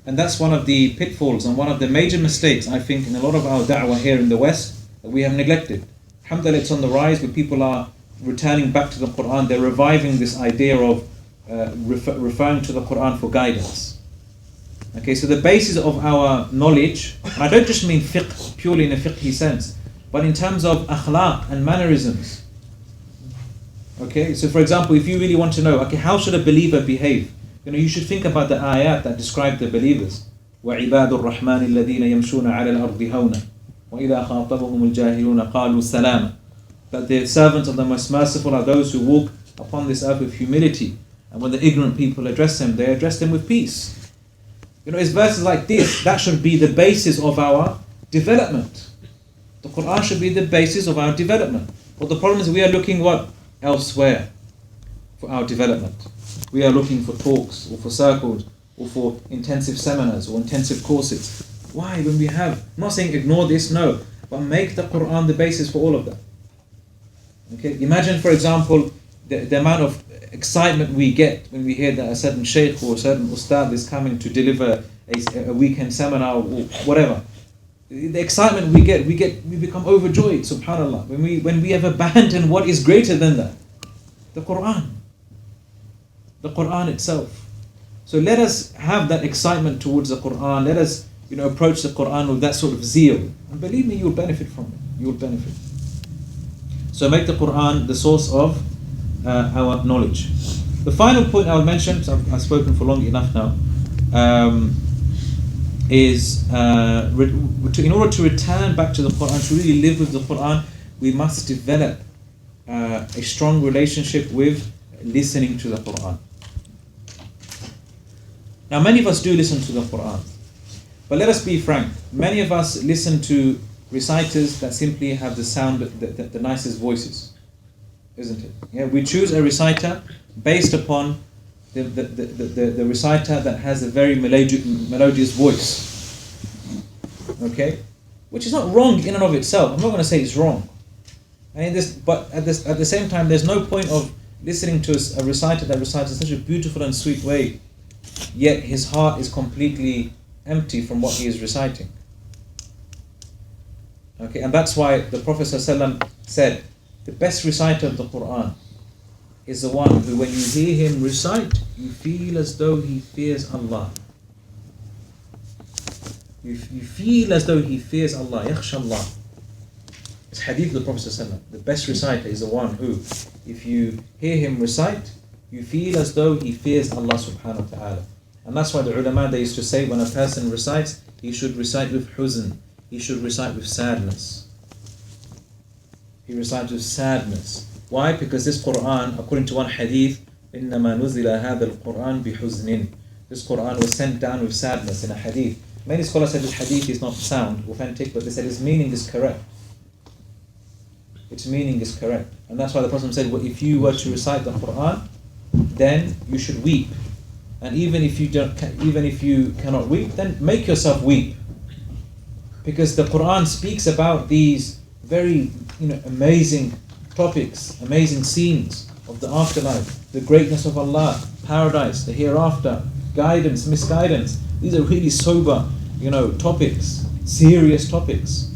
And that's one of the pitfalls and one of the major mistakes, I think, in a lot of our da'wah here in the West that we have neglected. Alhamdulillah, it's on the rise, but people are returning back to the Qur'an. They're reviving this idea of referring to the Qur'an for guidance. Okay, so the basis of our knowledge, and I don't just mean fiqh purely in a fiqhi sense, but in terms of akhlaq and mannerisms. Okay, so for example, if you really want to know, okay, how should a believer behave? You should think about the ayat that describe the believers. وَعِبَادُ الرَّحْمَنِ الَّذِينَ يَمْشُونَ عَلَى الْأَرْضِ هَوْنًا وَإِذَا خَاطَبَهُمُ الْجَاهِلُونَ قَالُوا سَلَامًا. That the servants of the most merciful are those who walk upon this earth with humility. And when the ignorant people address them, they address them with peace. It's verses like this that should be the basis of our development. The Qur'an should be the basis of our development. But the problem is we are looking what? Elsewhere for our development. We are looking for talks or for circles or for intensive seminars or intensive courses. Why? When we have, I'm not saying ignore this, no, but make the Qur'an the basis for all of that. Okay, imagine for example the amount of excitement we get when we hear that a certain sheikh or a certain ustadh is coming to deliver a weekend seminar or whatever. The excitement we become overjoyed, subhanAllah, when we have abandoned what is greater than that, the Qur'an itself. So let us have that excitement towards the Qur'an. Let us approach the Qur'an with that sort of zeal, and believe me, you will benefit from it. You will benefit. So make the Qur'an the source of our knowledge. The final point I will mention, so I've spoken for long enough now, is in order to return back to the Qur'an, to really live with the Qur'an, we must develop a strong relationship with listening to the Qur'an. Now many of us do listen to the Qur'an, but let us be frank, many of us listen to reciters that simply have the sound, the nicest voices, isn't it? Yeah, we choose a reciter based upon the reciter that has a very melodious voice. Okay, which is not wrong in and of itself. I'm not going to say it's wrong. But at the same time, there's no point of listening to a reciter that recites in such a beautiful and sweet way, yet his heart is completely empty from what he is reciting. Okay, and that's why the Prophet ﷺ said, the best reciter of the Qur'an is the one who, when you hear him recite, you feel as though he fears Allah. You feel as though he fears Allah, yakhsha Allah. It's hadith of the Prophet ﷺ. The best reciter is the one who, if you hear him recite, you feel as though he fears Allah subhanahu wa ta'ala. And that's why the ulama, they used to say, when a person recites, he should recite with huzn. He should recite with sadness. He recites with sadness. Why? Because this Qur'an, according to one hadith, إِنَّمَا نُزِلَ هَذَا الْقُرْآنِ بِحُزْنٍ. This Qur'an was sent down with sadness in a hadith. Many scholars said this hadith is not sound, authentic, but they said its meaning is correct. Its meaning is correct. And that's why the Prophet said, well, if you were to recite the Qur'an, then you should weep. And even if you cannot weep, then make yourself weep. Because the Qur'an speaks about these very amazing topics, amazing scenes of the afterlife, the greatness of Allah, paradise, the hereafter, guidance, misguidance. These are really sober, topics, serious topics.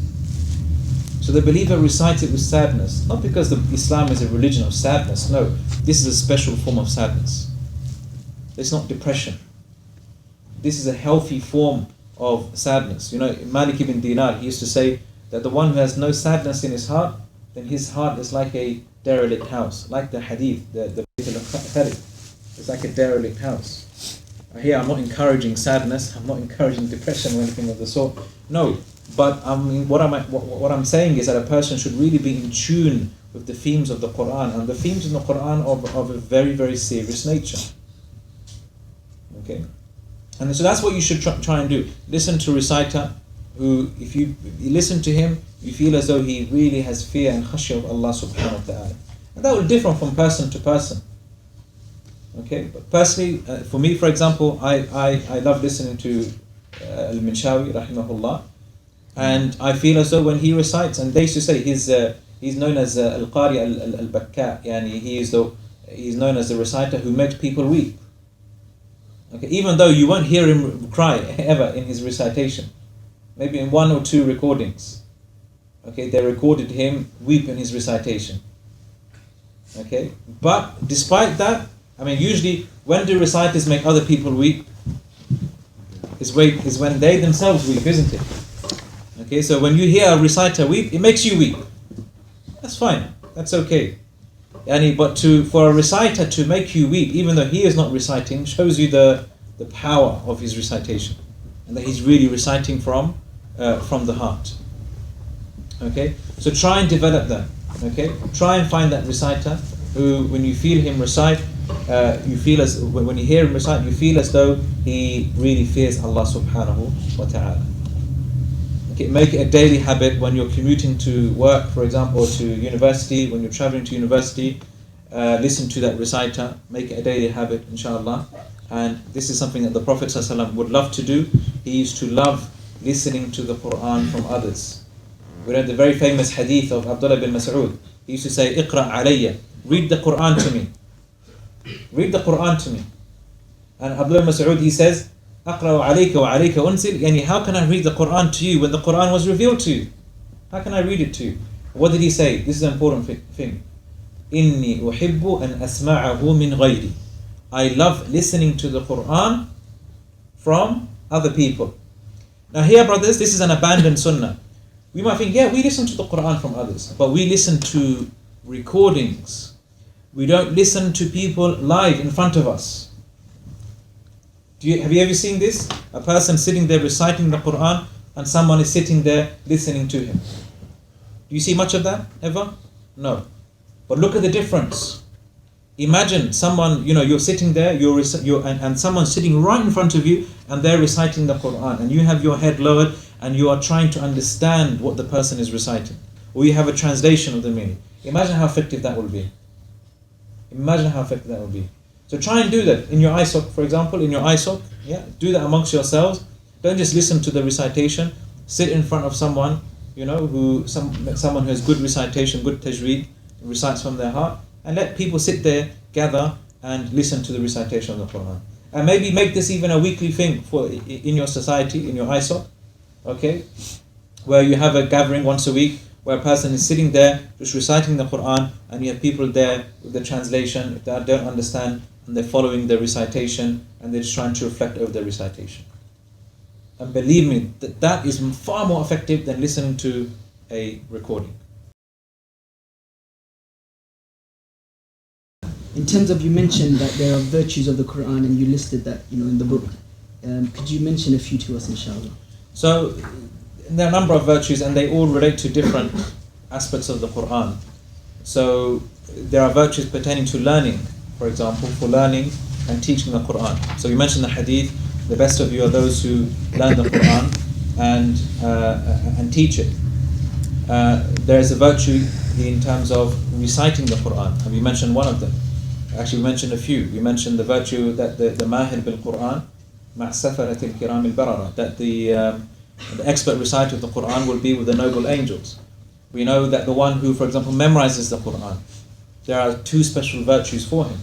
So the believer recites it with sadness, not because Islam is a religion of sadness. No, this is a special form of sadness. It's not depression. This is a healthy form of sadness. Malik ibn Dinar, he used to say that the one who has no sadness in his heart, then his heart is like a derelict house, like the hadith, the it's like a derelict house. Here I'm not encouraging sadness, I'm not encouraging depression or anything of the sort. No, but what I'm saying is that a person should really be in tune with the themes of the Qur'an, and the themes in the Qur'an are of a very, very serious nature. Okay, and so that's what you should try and do. Listen to a reciter who, if you listen to him, you feel as though he really has fear and khashya of Allah subhanahu wa ta'ala. And that will differ from person to person. Okay, but personally, for me, for example, I love listening to Al-Minshawi, rahimahullah, and I feel as though when he recites, and they used to say he's known as Al-Qari Al-Bakka, yani he's known as the reciter who makes people weep. Okay, even though you won't hear him cry ever in his recitation, maybe in one or two recordings. Okay, they recorded him weep in his recitation. Okay, but despite that, usually when do reciters make other people weep? Is when they themselves weep, isn't it? Okay, so when you hear a reciter weep, it makes you weep. That's fine. That's okay. But for a reciter to make you weep, even though he is not reciting, shows you the power of his recitation, and that he's really reciting from the heart. Okay, so try and develop that. Okay, try and find that reciter who, when you feel him recite, when you hear him recite, you feel as though he really fears Allah subhanahu wa ta'ala. Okay, make it a daily habit when you're commuting to work, for example, or to university. When you're traveling to university, listen to that reciter. Make it a daily habit, inshallah. And this is something that the Prophet ﷺ would love to do. He used to love listening to the Qur'an from others. We read the very famous hadith of Abdullah bin Mas'ud. He used to say, "Iqra alayya," read the Qur'an to me. Read the Qur'an to me. And Abdullah bin Mas'ud, he says, "Aqra alayka wa alayka unsil." Yani, how can I read the Qur'an to you when the Qur'an was revealed to you? How can I read it to you? What did he say? This is an important thing. "Inni uhibbu an asma'ahu min ghayri." I love listening to the Qur'an from other people. Now here, brothers, this is an abandoned sunnah. We might think, yeah, we listen to the Qur'an from others, but we listen to recordings. We don't listen to people live in front of us. Have you ever seen this? A person sitting there reciting the Qur'an and someone is sitting there listening to him. Do you see much of that ever? No. But look at the difference. Imagine someone, you're sitting there, and someone's sitting right in front of you, and they're reciting the Qur'an, and you have your head lowered, and you are trying to understand what the person is reciting, or you have a translation of the meaning. Imagine how effective that will be. Imagine how effective that will be. So try and do that in your ISOC, for example, do that amongst yourselves. Don't just listen to the recitation. Sit in front of someone, someone who has good recitation, good tajweed, recites from their heart, and let people sit there, gather, and listen to the recitation of the Qur'an. And maybe make this even a weekly thing in your society, in your ISOC, okay, where you have a gathering once a week, where a person is sitting there just reciting the Qur'an, and you have people there with the translation, if they don't understand, and they're following the recitation, and they're just trying to reflect over the recitation. And believe me, that is far more effective than listening to a recording. In terms of, you mentioned that there are virtues of the Qur'an, and you listed that in the book. Could you mention a few to us, inshallah? So there are a number of virtues, and they all relate to different aspects of the Qur'an. So there are virtues pertaining to learning, for example, for learning and teaching the Qur'an. So you mentioned the hadith, the best of you are those who learn the Qur'an and teach it. There is a virtue in terms of reciting the Qur'an. Have you mentioned one of them? Actually, we mentioned a few. We mentioned the virtue that the mahir bil Qur'an, مع سفرة الكرام البررة, that the expert reciter of the Qur'an will be with the noble angels. We know that the one who, for example, memorizes the Qur'an, there are two special virtues for him.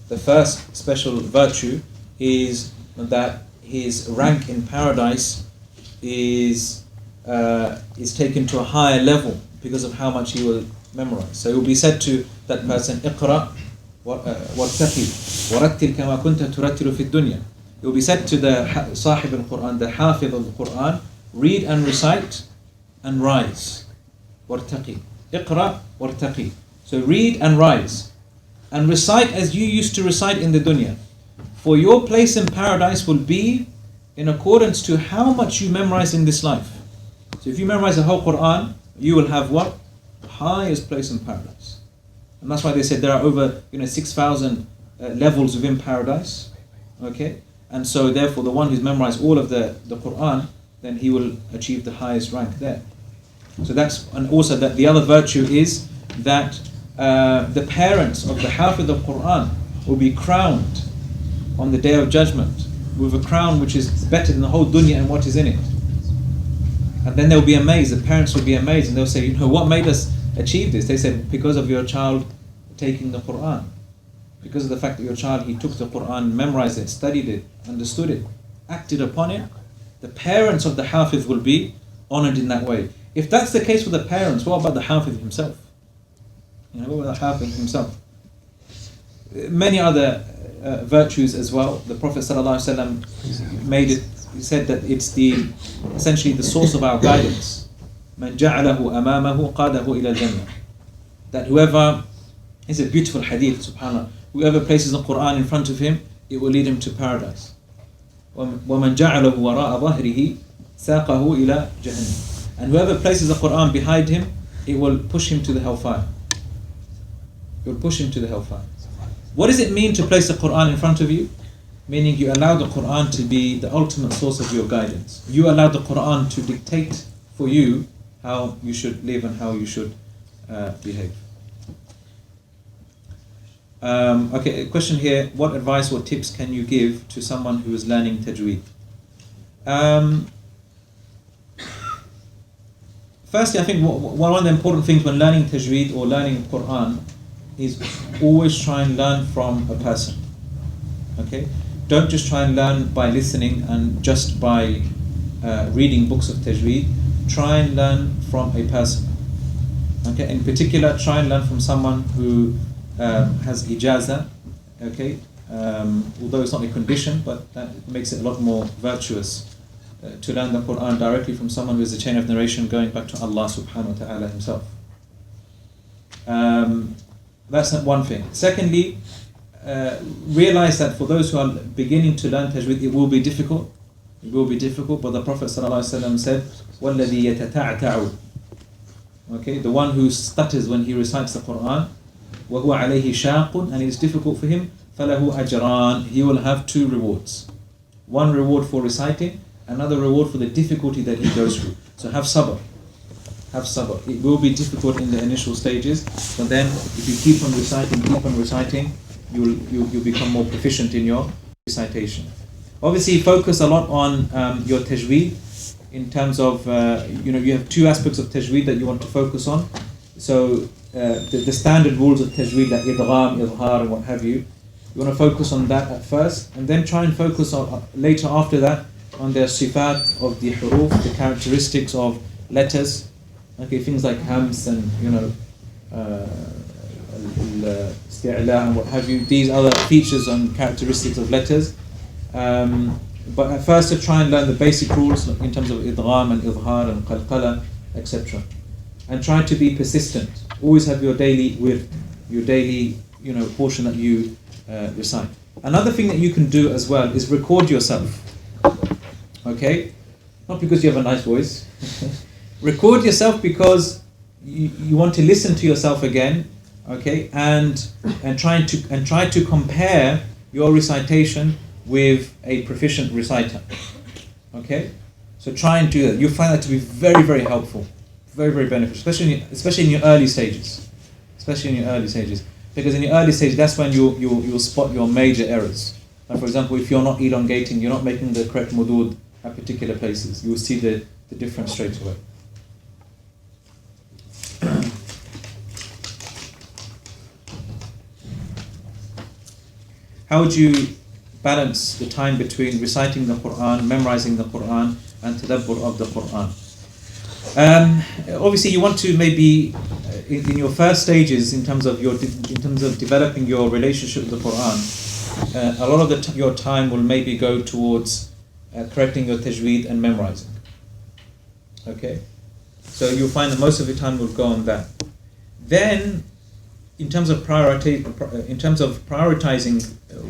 The first special virtue is that his rank in paradise is taken to a higher level because of how much he will memorize. So it will be said to that person, اقرأ وارتقي ورتل كما كنت ترتل في الدنيا. It will be said to the Sahib al-Qur'an, the Hafidh of the Qur'an, read and recite and rise. وارتقي. اقرأ وارتقي. So read and rise. And recite as you used to recite in the dunya. For your place in paradise will be in accordance to how much you memorize in this life. So if you memorize the whole Qur'an, you will have what? The highest place in paradise. And that's why they said there are over 6,000 levels within paradise. Okay? And so therefore the one who's memorized all of the Qur'an, then he will achieve the highest rank there. So that's, and also that the other virtue is that the parents of the Hafidh of Qur'an will be crowned on the Day of Judgment with a crown which is better than the whole dunya and what is in it. And then they'll be amazed, the parents will be amazed, and they'll say, what made us achieve this? They said, because of your child taking the Qur'an. Because of the fact that your child, he took the Qur'an, memorized it, studied it, understood it, acted upon it, the parents of the Hafiz will be honored in that way. If that's the case with the parents, what about the Hafiz himself? What about the Hafiz himself? Many other virtues as well. The Prophet ﷺ made it, he said that it's essentially the source of our guidance. مَنْ جَعَلَهُ أَمَامَهُ قَادَهُ إِلَى الْجَنَّةِ. That whoever, it's a beautiful hadith, subhanAllah, whoever places the Qur'an in front of him, it will lead him to paradise. وَمَنْ جَعَلَهُ وَرَاءَ ظَهْرِهِ سَاقَهُ إِلَى جَهَنَّمِ. And whoever places the Qur'an behind him, it will push him to the hellfire. It will push him to the hellfire. What does it mean to place the Qur'an in front of you? Meaning you allow the Qur'an to be the ultimate source of your guidance. You allow the Qur'an to dictate for you how you should live and how you should behave. Okay, a question here. What advice or tips can you give to someone who is learning tajweed? Firstly, I think one of the important things when learning tajweed or learning Qur'an is always try and learn from a person. Okay? Don't just try and learn by listening and just by reading books of tajweed. Try and learn from a person. Okay? In particular, try and learn from someone who has ijaza. Okay? Although it's not a condition, but that makes it a lot more virtuous to learn the Qur'an directly from someone who has a chain of narration going back to Allah subhanahu wa ta'ala himself. That's one thing. Secondly, realize that for those who are beginning to learn tajweed, it will be difficult. It will be difficult, but the Prophet ﷺ said, وَالَّذِي يَتَتَعْتَعُ. Okay, the one who stutters when he recites the Qur'an, وَهُوَ عَلَيْهِ شَاقٌ, and it is difficult for him, فَلَهُ أَجْرَانِ. He will have two rewards. One reward for reciting, another reward for the difficulty that he goes through. So have sabr. Have sabr. It will be difficult in the initial stages, but then if you keep on reciting, you'll become more proficient in your recitation. Obviously, focus a lot on your tajweed in terms of, you have two aspects of tajweed that you want to focus on. So the standard rules of tajweed, like idgham, izhar, and what have you, you want to focus on that at first, and then try and focus on later after that on the sifat of the huruf, the characteristics of letters. Okay, things like hams and isti'la and what have you. These other features and characteristics of letters. But at first, to try and learn the basic rules in terms of idgham and izhar and qalqala, etc. And try to be persistent. Always have your daily portion that you recite. Another thing that you can do as well is record yourself. Okay, not because you have a nice voice. Record yourself because you want to listen to yourself again, okay, and try to compare your recitation with a proficient reciter, okay. So try and do that. You'll find that to be very, very helpful, very, very beneficial, especially in your early stages, because in your early stage that's when you'll spot your major errors. And for example, if you're not elongating, you're not making the correct mudud at particular places, you'll see the difference straight away. How would you balance the time between reciting the Qur'an, memorizing the Qur'an, and tadabbur of the Qur'an? Obviously, you want to maybe in your first stages, in terms of developing your relationship with the Qur'an, a lot of your time will maybe go towards correcting your tajweed and memorizing. Okay, so you'll find that most of your time will go on that. Then, in terms of prioritizing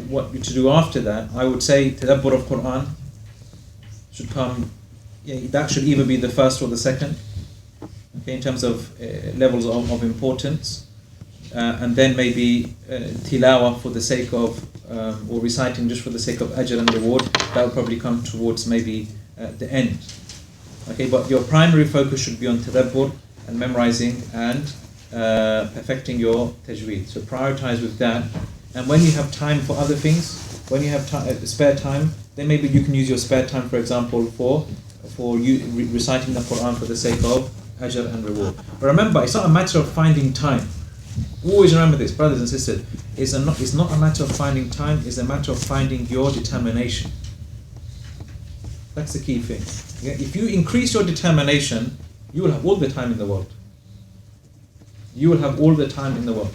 what to do after that, I would say tadabbur of Qur'an should come. That should either be the first or the second. Okay, in terms of levels of importance, and then maybe tilawa for the sake of, or reciting just for the sake of ajr and reward. That would probably come towards maybe the end. Okay, but your primary focus should be on tadabbur and memorizing and perfecting your tajweed. So prioritize with that. And when you have time for other things, when you have spare time, then maybe you can use your spare time, for example, for you reciting the Qur'an for the sake of ajr and reward. But remember, it's not a matter of finding time. Always remember this, brothers and sisters. It's not a matter of finding time, it's a matter of finding your determination. That's the key thing. Yeah? If you increase your determination, you will have all the time in the world. You will have all the time in the world.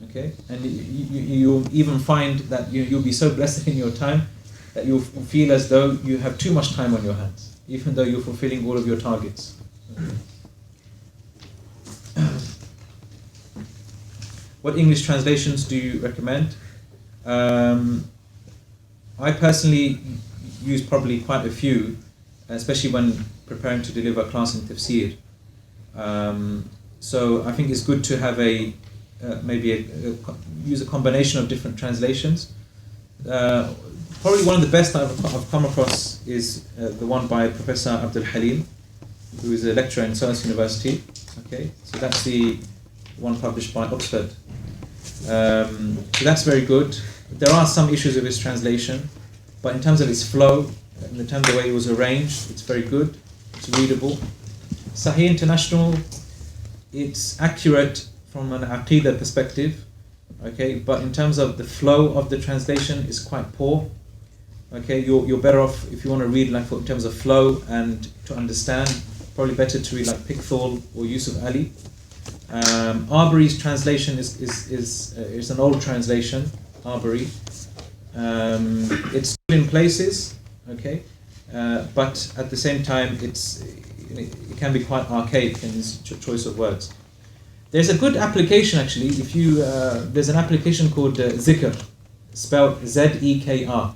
Okay? And you'll even find that you'll be so blessed in your time that you'll feel as though you have too much time on your hands, even though you're fulfilling all of your targets. Okay. What English translations do you recommend? I personally use probably quite a few, especially when preparing to deliver a class in tafsir. So I think it's good to have use a combination of different translations. Probably one of the best I've come across is the one by Professor Abdul Halim, who is a lecturer in South University. Okay, so that's the one published by Ustadh. So that's very good. There are some issues with his translation, but in terms of its flow, in terms of the way it was arranged, it's very good. It's readable. Sahih International, it's accurate from an aqidah perspective, okay, but in terms of the flow of the translation, it's quite poor. Okay, you're better off if you want to read like in terms of flow and to understand. Probably better to read like Pickthall or Yusuf Ali. Arbery's translation is an old translation. Arbery, it's good in places, okay, but at the same time it can be quite archaic in its choice of words. There's a good application actually. If you there's an application called Zikr, spelled Zekr.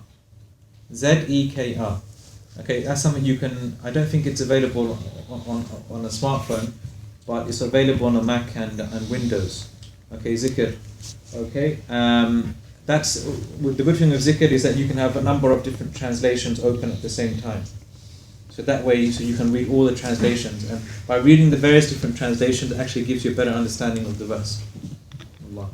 Zekr. Okay, that's something you can. I don't think it's available on a smartphone, but it's available on a Mac and Windows. Okay, Zikr. Okay, that's the good thing with Zikr is that you can have a number of different translations open at the same time. So that way, so you can read all the translations, and by reading the various different translations, it actually gives you a better understanding of the verse. Allah.